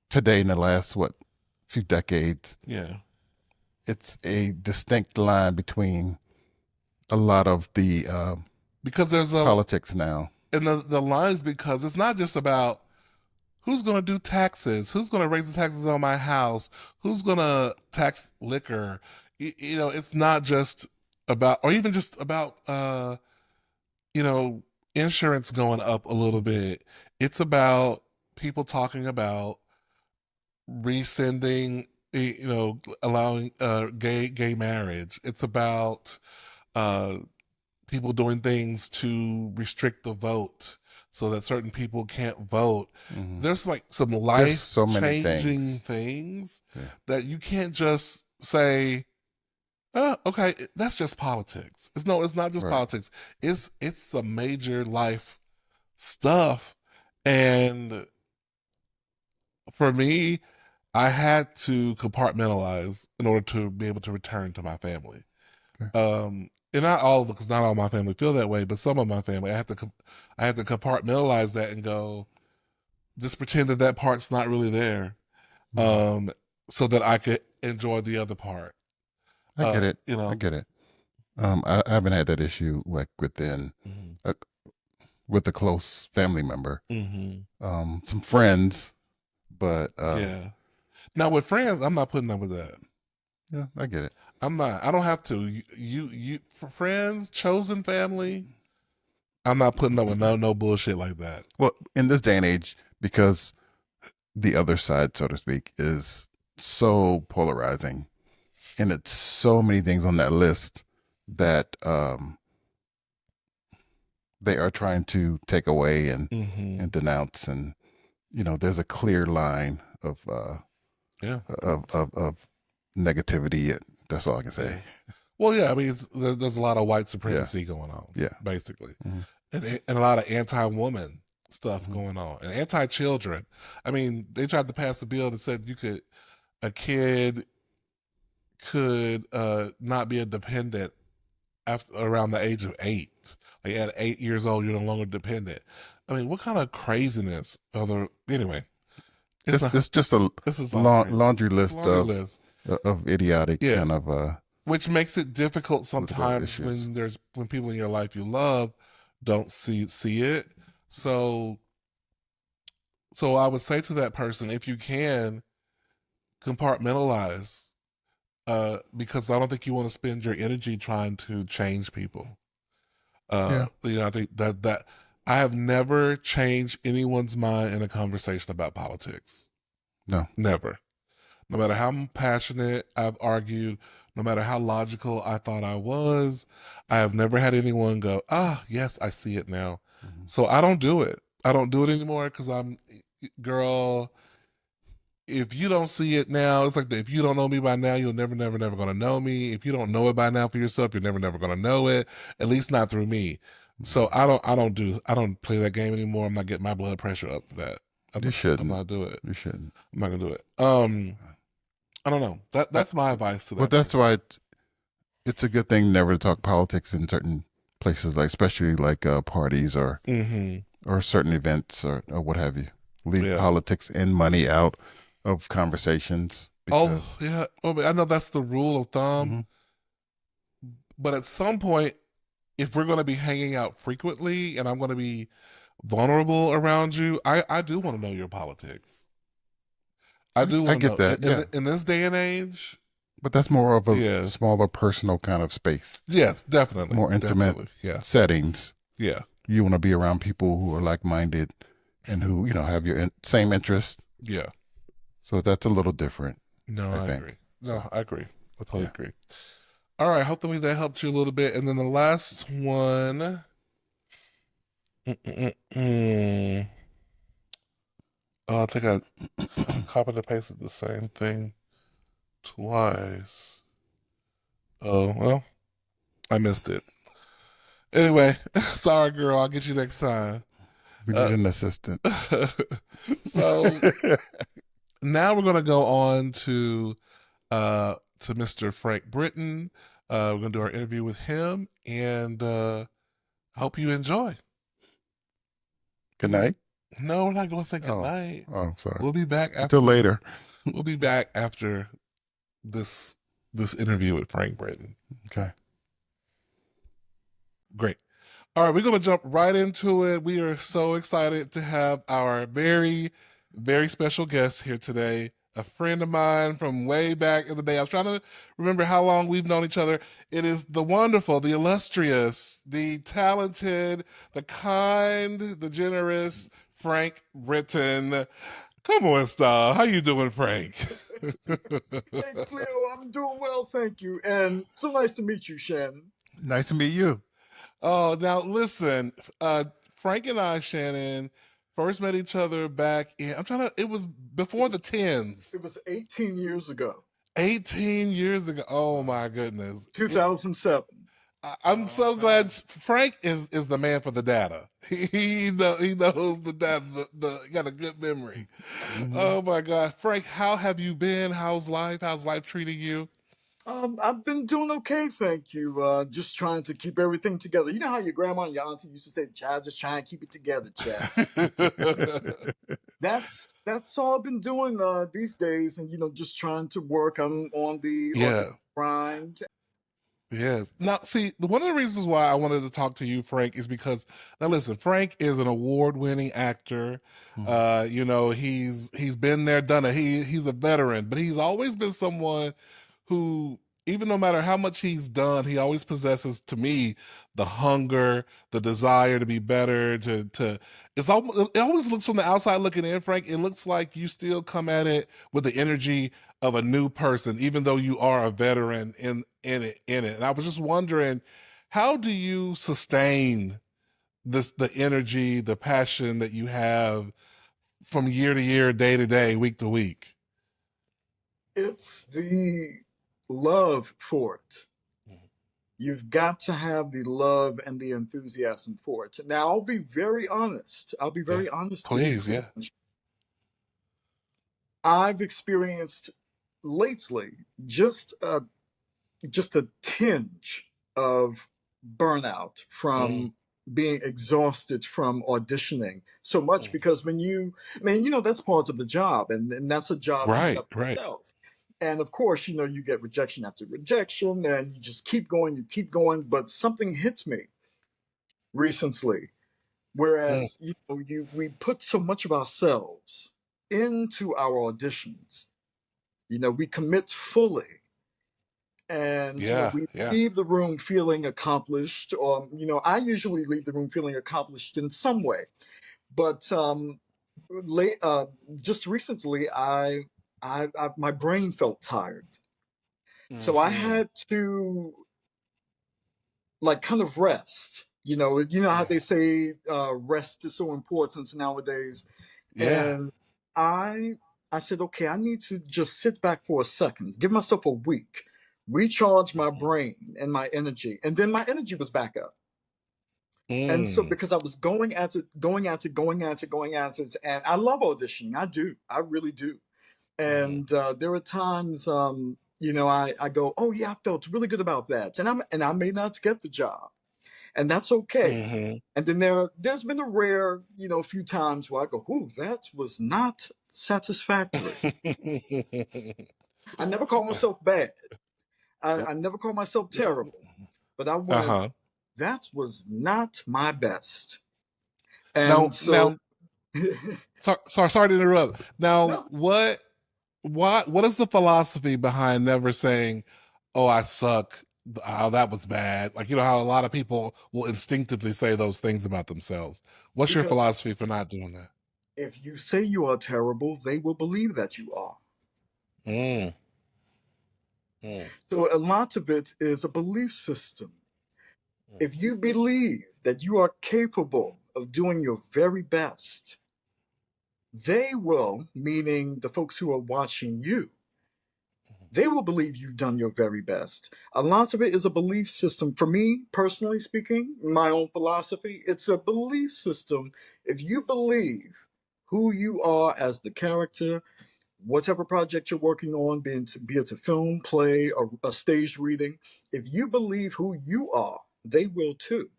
today in the last few decades, yeah. it's a distinct line between a lot of the Because there's a politics now. and the lines because it's not just about who's going to do taxes, who's going to raise the taxes on my house, who's going to tax liquor. It's not just about, or even just about, you know, insurance going up a little bit. It's about people talking about rescinding, allowing gay marriage. It's about uh, people doing things to restrict the vote so that certain people can't vote. Hmm. There's like some There's life so many changing things. things Yeah. that you can't just say, okay, that's just politics. It's not just Right. politics. It's some major life stuff. And for me, I had to compartmentalize in order to be able to return to my family. Okay. And not all, because not all my family feel that way, but some of my family, I had to compartmentalize that and go, just pretend that that part's not really there, Mhm. um, so that I could enjoy the other part. I get it. You I know. get it. I haven't had that issue like Mm-hmm. uh, with a close family member. Mm-hmm. Some friends, but Yeah. Now with friends, I'm not putting up with that. yeah, I get it. I'm not. I don't have to. For friends, chosen family. I'm not putting up with no bullshit like that. Well, in this day and age, because the other side, so to speak, is so polarizing, and it's so many things on that list that they are trying to take away Mm-hmm. and denounce, and there's a clear line Yeah. of negativity. That's all I can say. Yeah. Well, yeah. I mean, there's a lot of white Yeah, supremacy going on, yeah. basically, Hmm. and a lot of anti-woman stuff Hmm. going on, and anti-children. I mean, they tried to pass a bill that said a kid could not be a dependent after around the age of 8. Like at 8 years old, you're no longer dependent. I mean, what kind of craziness? Anyway, it's not. It's just a This is all crazy. laundry It's a list laundry list. of idiotic Yeah, kind of which makes it difficult political sometimes issues. when people in your life you love don't see it. So I would say to that person, if you can compartmentalize, because I don't think you want to spend your energy trying to change people. Yeah. I think that I have never changed anyone's mind in a conversation about politics. No. Never. No matter how passionate I've argued, no matter how logical I thought I was, I have never had anyone go, yes, I see it now. Hmm. So I don't do it. I don't do it anymore because girl, if you don't see it now, it's like if you don't know me by now, you're never gonna know me. If you don't know it by now for yourself, you're never gonna know it. At least not through me. So Hmm. I don't play that game anymore. I'm not getting my blood pressure up for that. You I'm shouldn't. not do it. You shouldn't. I'm not gonna do it. I don't know. Uh, That's my advice to but that that's person. why it's a good thing never to talk politics in certain places, like especially like parties Mm-hmm. or certain events or what have you. Leave Yeah. politics and money out of conversations Oh because. yeah. I know that's the rule of thumb, Hmm. but at some point, if we're going to be hanging out frequently and I'm going to be vulnerable around you, I do want to know your politics. I do I want to get know. that. Yeah. In this day and age, But that's more of a yeah, smaller personal kind of space, yes, definitely, more intimate definitely, yeah, settings. yeah, You want to be around people who are like minded and who, have your same interests. yeah. So that's a little different, No, I I agree. think. So, No, I agree. I totally yeah. agree. All right, hopefully that helped you a little bit. And then the last one. Mm-mm-mm. Oh, I think I copied and pasted the same thing twice. Oh, well, I missed it. Anyway, sorry, girl. I'll get you next time. We need Uh, an assistant. so now we're gonna go on to Mr. Frank Britton. We're gonna do our interview with him, and I hope you enjoy. Good night. No, we're not going to say good Oh, night. oh, sorry. We'll be back Until after. later. We'll be back after this this interview with Frank Britton. Okay. Great. All right, we're going to jump right into it. We are so excited to have our very, very special guest here today. A friend of mine from way back in the day. I was trying to remember how long we've known each other. It is the wonderful, the illustrious, the talented, the kind, the generous Frank Britton. Come on, Star. How you doing, Frank? Hey, Cleo, I'm doing well, thank you. And so nice to meet you, Shannon. Nice to meet you. Oh, now listen, Frank and I, Shannon, first met each other back in, I'm trying to, it was It before was the tens, it was 18 years ago, 18 years ago. Oh Wow. my goodness. 2007. I'm so glad Frank is the man for the data. He knows the data. He got a good memory. Mm-hmm. Oh my God, Frank, how have you been? How's life? How's life treating you? I've been doing okay, thank you. Just trying to keep everything together. You know how your grandma and your auntie used to say, "Child, just try and keep it together, child." That's all I've been doing these days, and just trying to work on the Yeah. grind. Yes. Now, see, one of the reasons why I wanted to talk to you, Frank, is because now listen, Frank is an award-winning actor. He's been there, done it. He's a veteran, but he's always been someone who, even no matter how much he's done, he always possesses, to me, the hunger, the desire to be better. It always looks from the outside looking in, Frank. It looks like you still come at it with the energy of a new person, even though you are a veteran in it. And I was just wondering, how do you sustain the energy, the passion that you have from year to year, day to day, week to week? It's the love for it. You've got to have the love and the enthusiasm for it. Now, I'll be very honest. I'll be Yeah. very honest with you, Please, Cleo. yeah. I've experienced lately just a tinge of burnout Mm, from being exhausted from auditioning so much mm. because that's part of the job, and that's a job in and Right, of right. itself. And of course, you get rejection after rejection, and you just keep going, you keep going. But something hits me recently, Mm, whereas we put so much of ourselves into our auditions. We commit fully, and yeah, we yeah. leave the room feeling accomplished, or I usually leave the room feeling accomplished in some way. But late just recently, I my brain felt tired, so I Hmm. had to like kind of rest. You know how Yeah, they say rest is so important nowadays, yeah. and I I said, okay, I need to just sit back for a second, give myself a week, recharge my Mhm. brain and my energy, and then my energy was back up. And so Mm, because I was going at it, going at it, going at it, going at it, and I love auditioning. I do, I really do. mm, And there are times, I go, oh yeah, I felt really good about that, and I may not get the job, and that's okay. hmm. And then there's been a rare, few times where I go, "Ooh, that was not satisfactory." I never call myself bad. I never call myself terrible, but I wanted Uh-huh. that was not my best. Now, And so, now, sorry to interrupt. Now, no, what is the philosophy behind never saying, "Oh, I suck. Oh, that was bad." Like, you know how a lot of people will instinctively say those things about themselves. What's your because philosophy for not doing that? if you say you are terrible, they will believe that you are. Mm, mm, So a lot of it is a belief system. mm, If you believe that you are capable of doing your very best, they will, meaning the folks who are watching you, they will believe you've done your very best. A lot of it is a belief system. For me, personally speaking, my own philosophy, it's a belief system. If you believe who you are as the character, whatever project you're working on, be it a film, play, or a staged reading, if you believe who you are, they will too.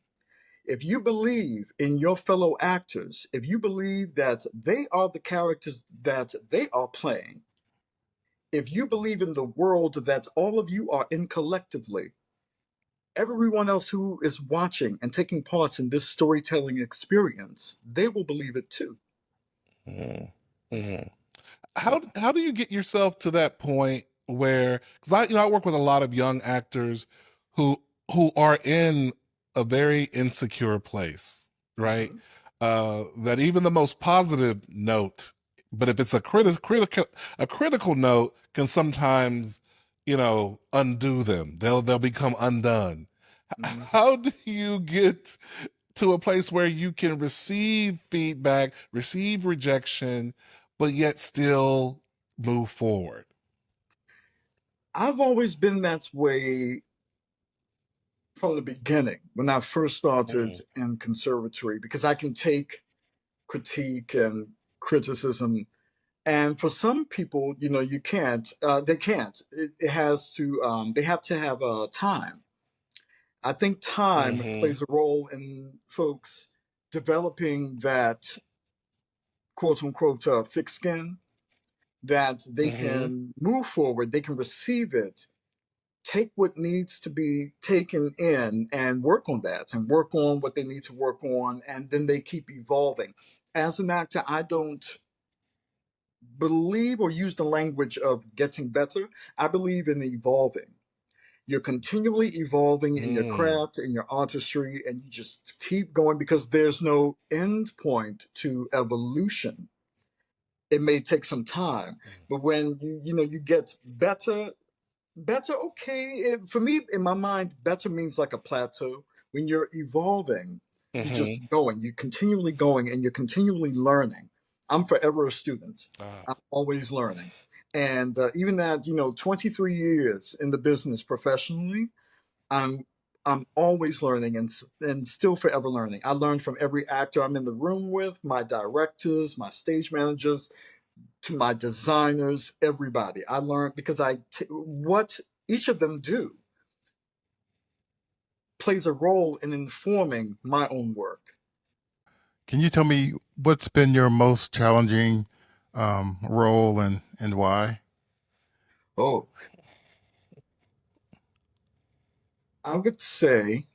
If you believe in your fellow actors, if you believe that they are the characters that they are playing, if you believe in the world that all of you are in collectively, everyone else who is watching and taking part in this storytelling experience, they will believe it too. mm, mm. How do you get yourself to that point where, because I work with a lot of young actors who are in a very insecure place, right? Mhm. That even the most positive note, but if it's a critical note, can sometimes undo them. They'll become undone. Mhm. How do you get to a place where you can receive feedback, receive rejection, but yet still move forward? I've always been that way from the beginning when I first started Mm, in conservatory because I can take critique and criticism. And for some people, you can't, they can't. It has to, they have to have time. I think time mm-hmm, plays a role in folks developing that quote unquote thick skin that they mm-hmm, can move forward, they can receive it, take what needs to be taken in and work on that and work on what they need to work on. And then they keep evolving. As an actor, I don't believe or use the language of getting better. I believe in evolving. You're continually evolving in your mm, craft, in your artistry, and you just keep going because there's no end point to evolution. It may take some time, but when you get better, better, okay. For me, in my mind, better means like a plateau. When you're evolving, you're mm-hmm. just going, you're continually going, and you're continually learning. I'm forever a student. Ah, I'm always learning. And even at 23 years in the business professionally, I'm I'm always learning and still forever learning. I learn from every actor I'm in the room with, my directors, my stage managers, to my designers, everybody. I learned because what each of them do plays a role in informing my own work. Can you tell me what's been your most challenging role and why? Oh, I would say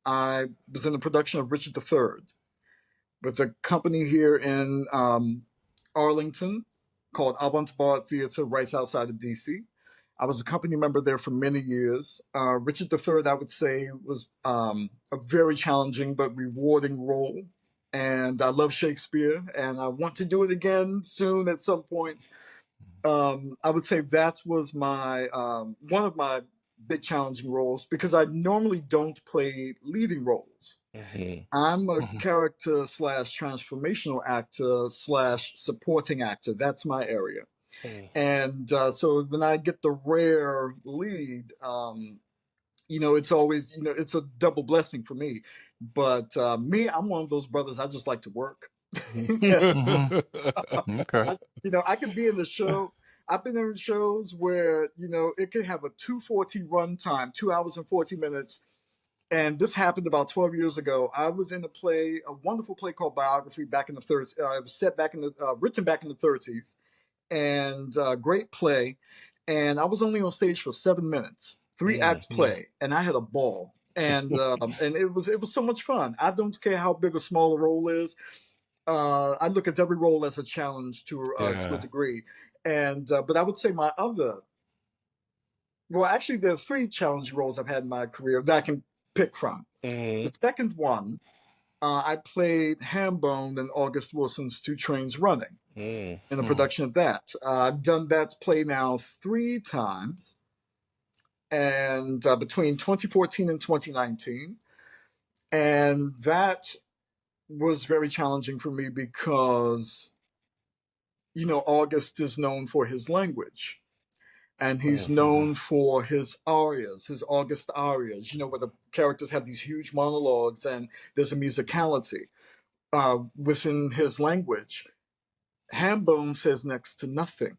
I was in the production of Richard III with a company here in Arlington called Avant Bard Theater, right outside of DC. I was a company member there for many years. Richard III, I would say, was a very challenging but rewarding role. And I love Shakespeare, and I want to do it again soon at some point. I would say that was my one of my big challenging roles because I normally don't play leading roles. mm-hmm, I'm a Hmm. character slash transformational actor slash supporting actor. That's my area. And so when I get the rare lead, it's always, it's a double blessing for me. But me, I'm one of those brothers. I just like to work. Hmm. Okay. I could be in the show. I've been in shows where it could have a 2:40 run time, 2 hours and 40 minutes, and this happened about 12 years ago. I was in a wonderful play called Biography back in the 30s. It was set back in the written back in the 30s, and great play. And I was only on stage for 7 minutes, three act mm-hmm, play, and I had a ball. and it was so much fun. I don't care how big or small a role is. I look at every role as a challenge to a Yeah. degree. And but I would say my other, well, actually, there are three challenge roles I've had in my career that I can pick from. Mm-hmm. The second one, I played Hambone in August Wilson's Two Trains Running in a Mhm. production of that. I've done that play now three times, and between 2014 and 2019, and that was very challenging for me because August is known for his language. And he's Mm-hmm. known for his arias, his August arias, where the characters have these huge monologues and there's a musicality within his language. Hambone says next to nothing.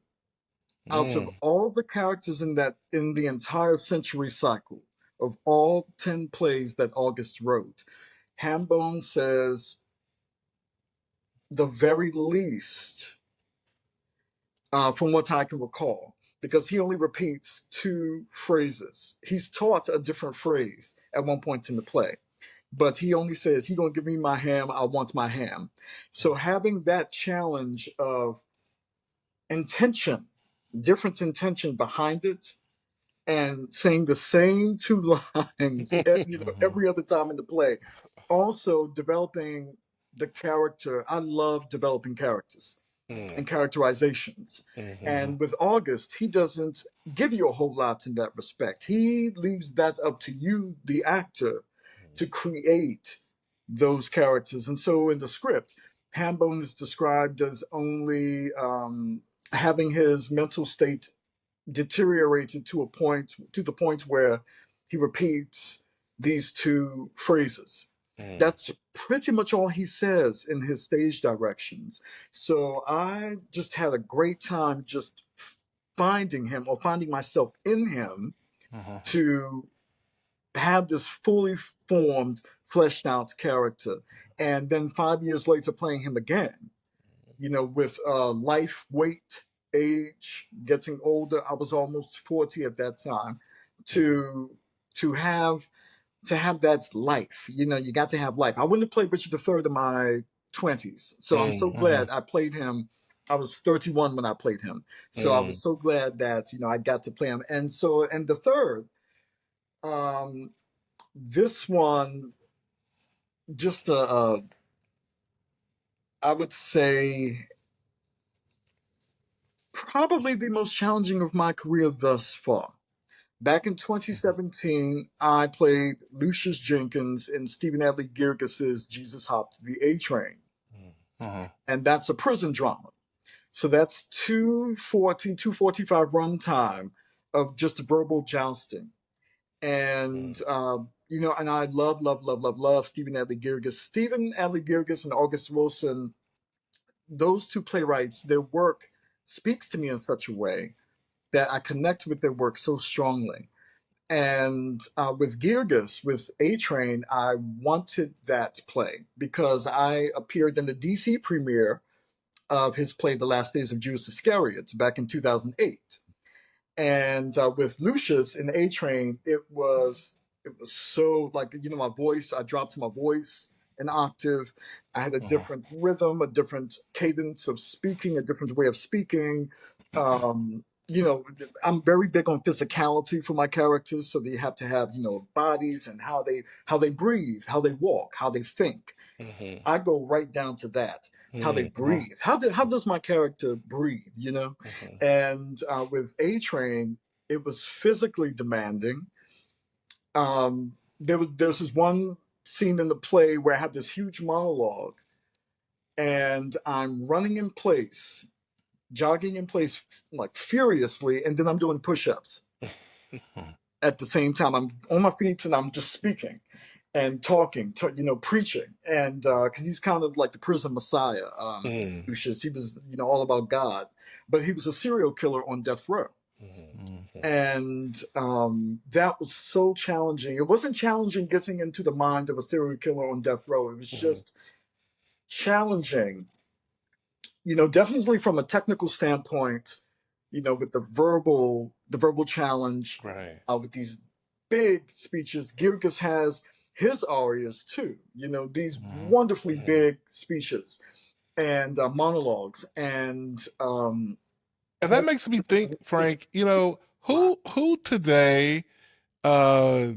Out of Mm. all the characters in the entire century cycle of all 10 plays that August wrote, Hambone says the very least, from what I can recall, because he only repeats two phrases. He's taught a different phrase at one point in the play, but he only says, "He gonna give me my ham, I want my ham." So having that challenge of intention, different intention behind it, and saying the same two lines, Mhm. every other time in the play. Also developing the character. I love developing characters Mm. and characterizations. Mm-hmm. And with August, he doesn't give you a whole lot in that respect. He leaves that up to you, the actor, to create those characters. And so in the script, Hambone is described as only having his mental state deteriorated to the point where he repeats these two phrases. Mm. That's pretty much all he says in his stage directions. So I just had a great time just finding him or finding myself in him Mhm. to have this fully formed, fleshed out character. And then 5 years later, playing him again, with life, weight, age, getting older. I was almost 40 at that time. To to have to have that life, you got to have life. I wouldn't have played Richard III in my 20s, so I'm so Mm-hmm. glad I played him. I was 31 when I played him, so I was Mm. so glad that I got to play him. And the third, um, this one, just I would say probably the most challenging of my career thus far. Back in Mhm. 2017, I played Lucius Jenkins in Stephen Adly Guirgus's Jesus Hopped the A Train, Mhm. and that's a prison drama. So that's 245 run time of just verbal jousting. And, Mm. and I love, love, love, love, love Stephen Adly Guirgus. Stephen Adly Guirgus and August Wilson, those two playwrights, their work speaks to me in such a way that I connect with their work so strongly. And with Geargus, with A Train, I wanted that play because I appeared in the DC premiere of his play The Last Days of Judas Iscariot back in 2008. And with Lucius in A Train, it was so like my voice. I dropped my voice an octave. I had a Mhm. different rhythm, a different cadence of speaking, a different way of speaking. You know, I'm very big on physicality for my characters, so they have to have bodies and how they breathe, how they walk, how they think. Mm-hmm. I go right down to that. How they Mm. Mhm. breathe. How does my character breathe? Mm-hmm. And with A Train, it was physically demanding. There's this one scene in the play where I have this huge monologue, and I'm running in place, jogging in place like furiously, and then I'm doing push-ups at the same time. I'm on my feet and I'm just speaking and talking, preaching, and because he's kind of like the prison messiah, Mm. Lucius. He was, all about God, but he was a serial killer on death row, Mhm. Mm-hmm. and that was so challenging. It wasn't challenging getting into the mind of a serial killer on death row. It was Mm-hmm. just challenging, definitely from a technical standpoint, with the verbal challenge, Right. with these big speeches. Gilgas has his arias too. These Mhm. wonderfully big speeches and monologues, And that makes me think, Frank, who today uh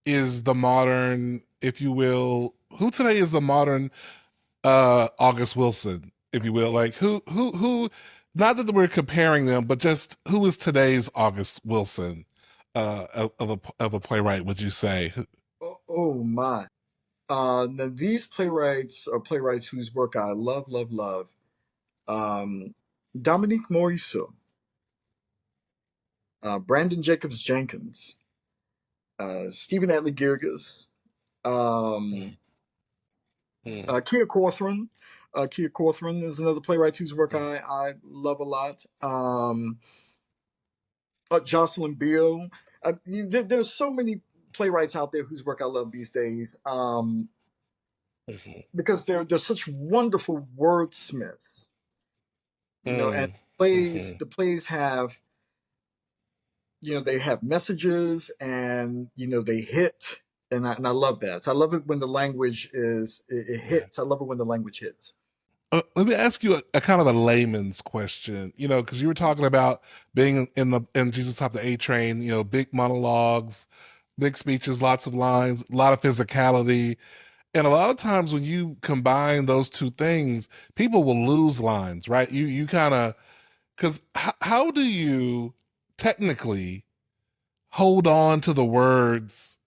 is the modern, if you will, who today is the modern August Wilson, if you will? Like who not that we're comparing them, but just who is today's August Wilson of a playwright, would you say? oh my. Now these playwrights are playwrights whose work I love, love, love. Um, Dominique Morisseau, Brandon Jacobs Jenkins, Stephen Adly Girgis, um, Mm, Kia Cawthron. Kia Cawthron is another playwright whose work I love a lot. Jocelyn Beale. There's so many playwrights out there whose work I love these days, mhm, because they're such wonderful wordsmiths. And mm, plays mhm. the plays have, they have messages, and they hit, and I love that. I love it when the language it Yeah. hits. I love it when the language hits. Let me ask you a kind of a layman's question, because you were talking about being in Jesus Top the A Train, big monologues, big speeches, lots of lines, a lot of physicality. And a lot of times when you combine those two things, people will lose lines, right? You kind of, because how do you technically hold on to the words,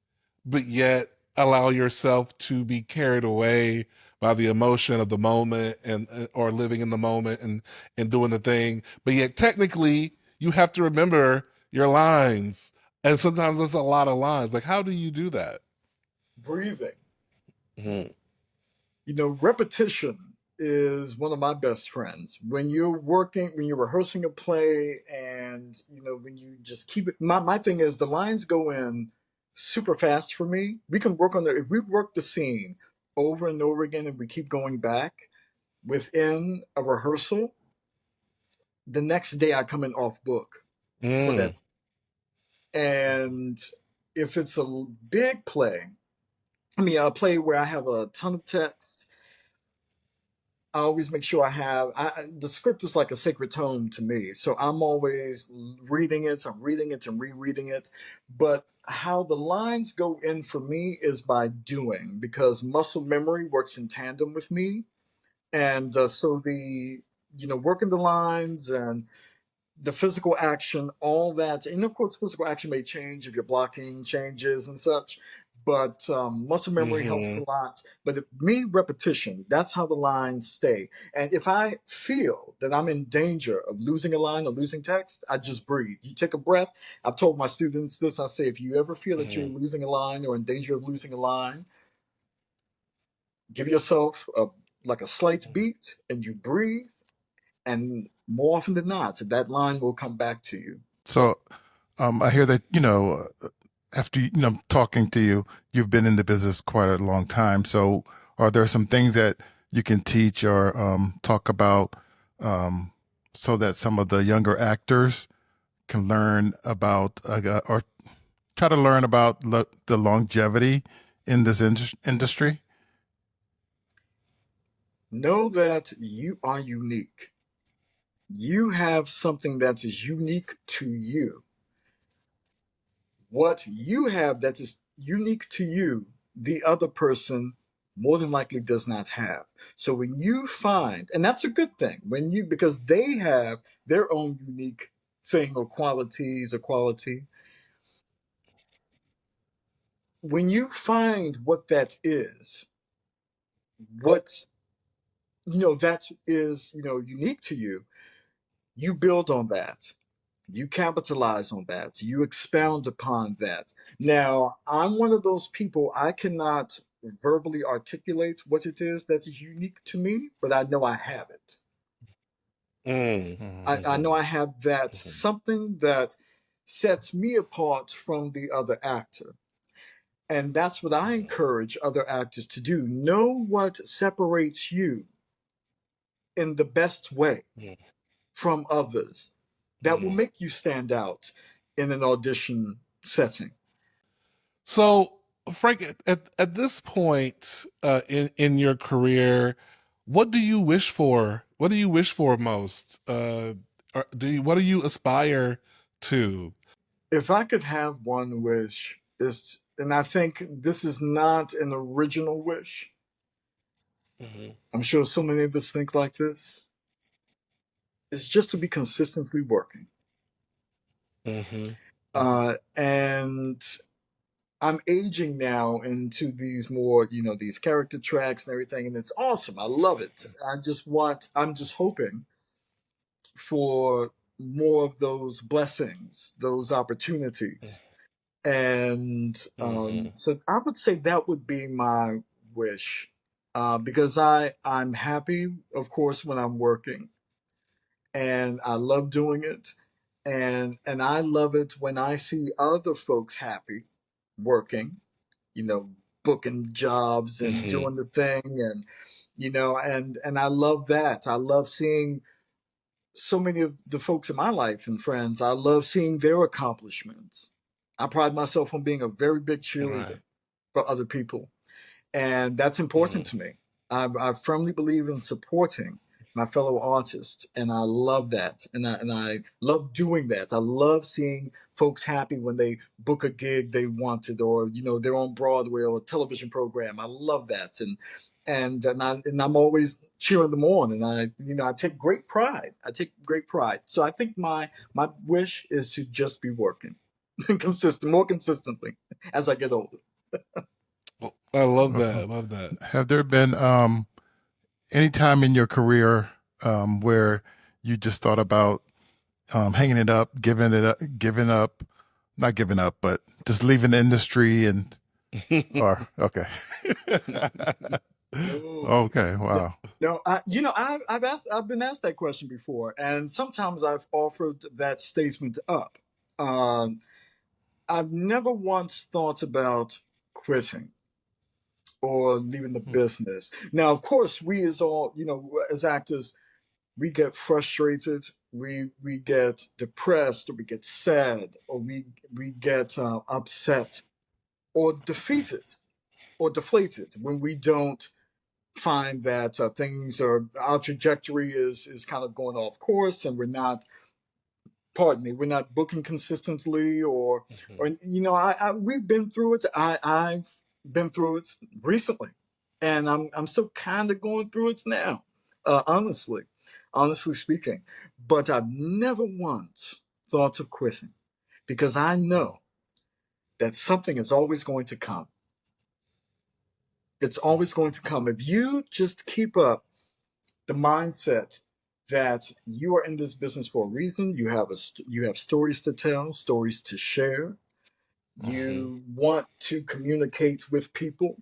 but yet allow yourself to be carried away by the emotion of the moment, and or living in the moment, and doing the thing, but yet technically you have to remember your lines, and sometimes it's a lot of lines. Like, how do you do that? Breathing. Mm, Repetition is one of my best friends. When you're rehearsing a play, and when you just keep it. My thing is, the lines go in super fast for me. We can work on if we work the scene over and over again, and we keep going back within a rehearsal. The next day I come in off book for mm, that. And if it's a big play, I mean, a play where I have a ton of text, I always make sure the script is like a sacred tome to me. So I'm always reading it. I'm reading it and rereading it. But how the lines go in for me is by doing, because muscle memory works in tandem with me. And so working the lines and the physical action, all that. And of course, physical action may change if your blocking changes and such. But muscle memory helps mm-hmm, a lot. But repetition, that's how the lines stay. And if I feel that I'm in danger of losing a line or losing text, I just breathe. You take a breath. I've told my students this. I say, if you ever feel that you're mm-hmm, losing a line or in danger of losing a line, give yourself like a slight beat, and you breathe. And more often than not, that line will come back to you. So, I hear that, after, talking to you, you've been in the business quite a long time. So, are there some things that you can teach or talk about, um, so that some of the younger actors can learn about, or try to learn about the longevity in this industry? Know that you are unique. You have something that is unique to you. What you have that is unique to you, the other person more than likely does not have. So when you find, and that's a good thing, because they have their own unique thing or qualities or quality, when you find what that is, what, that is, unique to you, you build on that. You capitalize on that. You expound upon that. Now, I'm one of those people, I cannot verbally articulate what it is that is unique to me, but I know I have it. mm, Mhm. I know mm-hmm, I have that mm-hmm, something that sets me apart from the other actor. And that's what I encourage other actors to do. Know what separates you in the best way from others that will mm-hmm, make you stand out in an audition setting. So, Frank, at this point in your career, what do you wish for? What do you wish for most? What do you aspire to? If I could have one wish, is and I think this is not an original wish. Hmm. I'm sure so many of us think like this. It's just to be consistently working. Hmm. Hmm. And I'm aging now into these more, these character tracks and everything, and it's awesome. I love it. I'm just hoping for more of those blessings, those opportunities. And Hmm. so I would say that would be my wish. Because I'm happy, of course, when I'm working, and I love doing it, and I love it when I see other folks happy working, you know, booking jobs and Hmm. doing the thing, and I love that. I love seeing so many of the folks in my life and friends. I love seeing their accomplishments. I pride myself on being a very big cheerleader Right. for other people, and that's important Hmm. to me. I firmly believe in supporting my fellow artists, and I love that, and I love doing that. I love seeing folks happy when they book a gig they wanted, or they're on Broadway or a television program. I love that, and I'm always cheering them on, and I take great pride. I take great pride. So I think my wish is to just be working more consistently as I get older. Well, I love that. I love that. Have there been any time in your career where you just thought about hanging it up, giving up, not giving up, but just leaving the industry and or okay, No. okay, wow, No, I've been asked that question before, and sometimes I've offered that statement up. Um, I've never once thought about quitting or leaving the business. Now, of course, we as actors, we get frustrated, we get depressed, or we get sad, or we get upset, or defeated, or deflated when we don't find that things are our trajectory is kind of going off course, and we're not booking consistently, or I we've been through it. I've been through it recently, and I'm still kind of going through it now, honestly speaking. But I've never once thought of quitting, because I know that something is always going to come. It's always going to come if you just keep up the mindset that you are in this business for a reason. You have stories to tell, stories to share. Hmm. You want to communicate with people.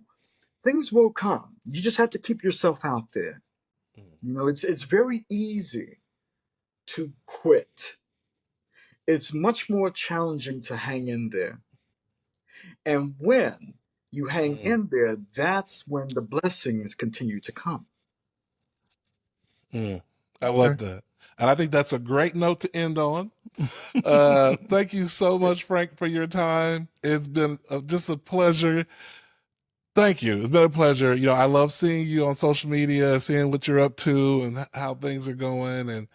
Things will come. You just have to keep yourself out there. It's very easy to quit. It's much more challenging to hang in there. And when you hang Hmm. in there, that's when the blessings continue to come. Mm. I okay. love that. And I think that's a great note to end on. Thank you so much, Frank, for your time. It's been just a pleasure. Thank you. It's been a pleasure. I love seeing you on social media, seeing what you're up to and how things are going. And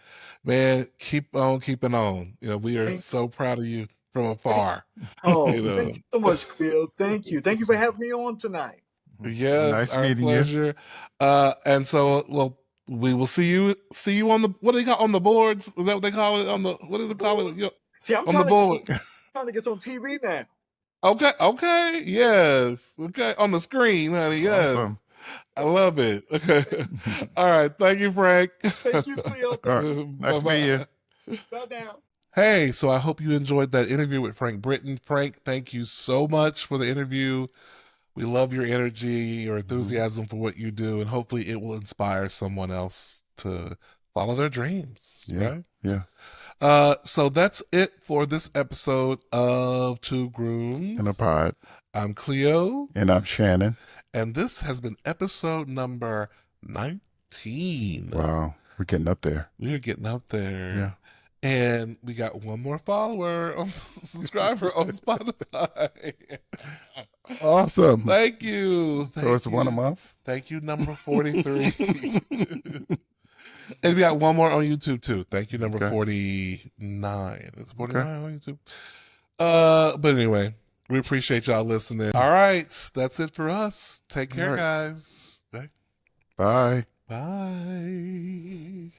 man, keep on keeping on. We are Thank, so proud of you from thank, afar. oh, You know, thank you so much, Cleo. Thank you. Thank you for having me on tonight. yes, Nice our meeting you. pleasure. And so, well, we will see you on the what do they call on the boards? Is that what they call it on the what do The they call it? boards. See, I'm On the trying to get board. trying to get on TV now. Okay, okay, yes. Okay, on the screen, honey, yes. Awesome. I love it. Okay. All right. Thank you, Frank. Thank you, Cleo. All Thank right, you. nice meeting you. Bye-bye. Bye now. Hey, so I hope you enjoyed that interview with Frank Britton. Frank, thank you so much for the interview. We love your energy, your Mhm. enthusiasm for what you do, and hopefully it will inspire someone else to follow their dreams, Yeah, right? yeah. So that's it for this episode of Two In a Grooms. pod, I'm Cleo, and I'm Shannon. and this has been episode number 19. Wow, we're getting up there. We are getting up there. Yeah. And we got one more follower, subscriber on Spotify. Awesome. Thank you. So it's one a month? Thank you, number 43. And we got one more on YouTube too. Thank you, number Okay. 49. Is it 49 Okay. on YouTube? But anyway, we appreciate y'all listening. All right, that's it for us. Take care, All right. guys. Bye. Bye.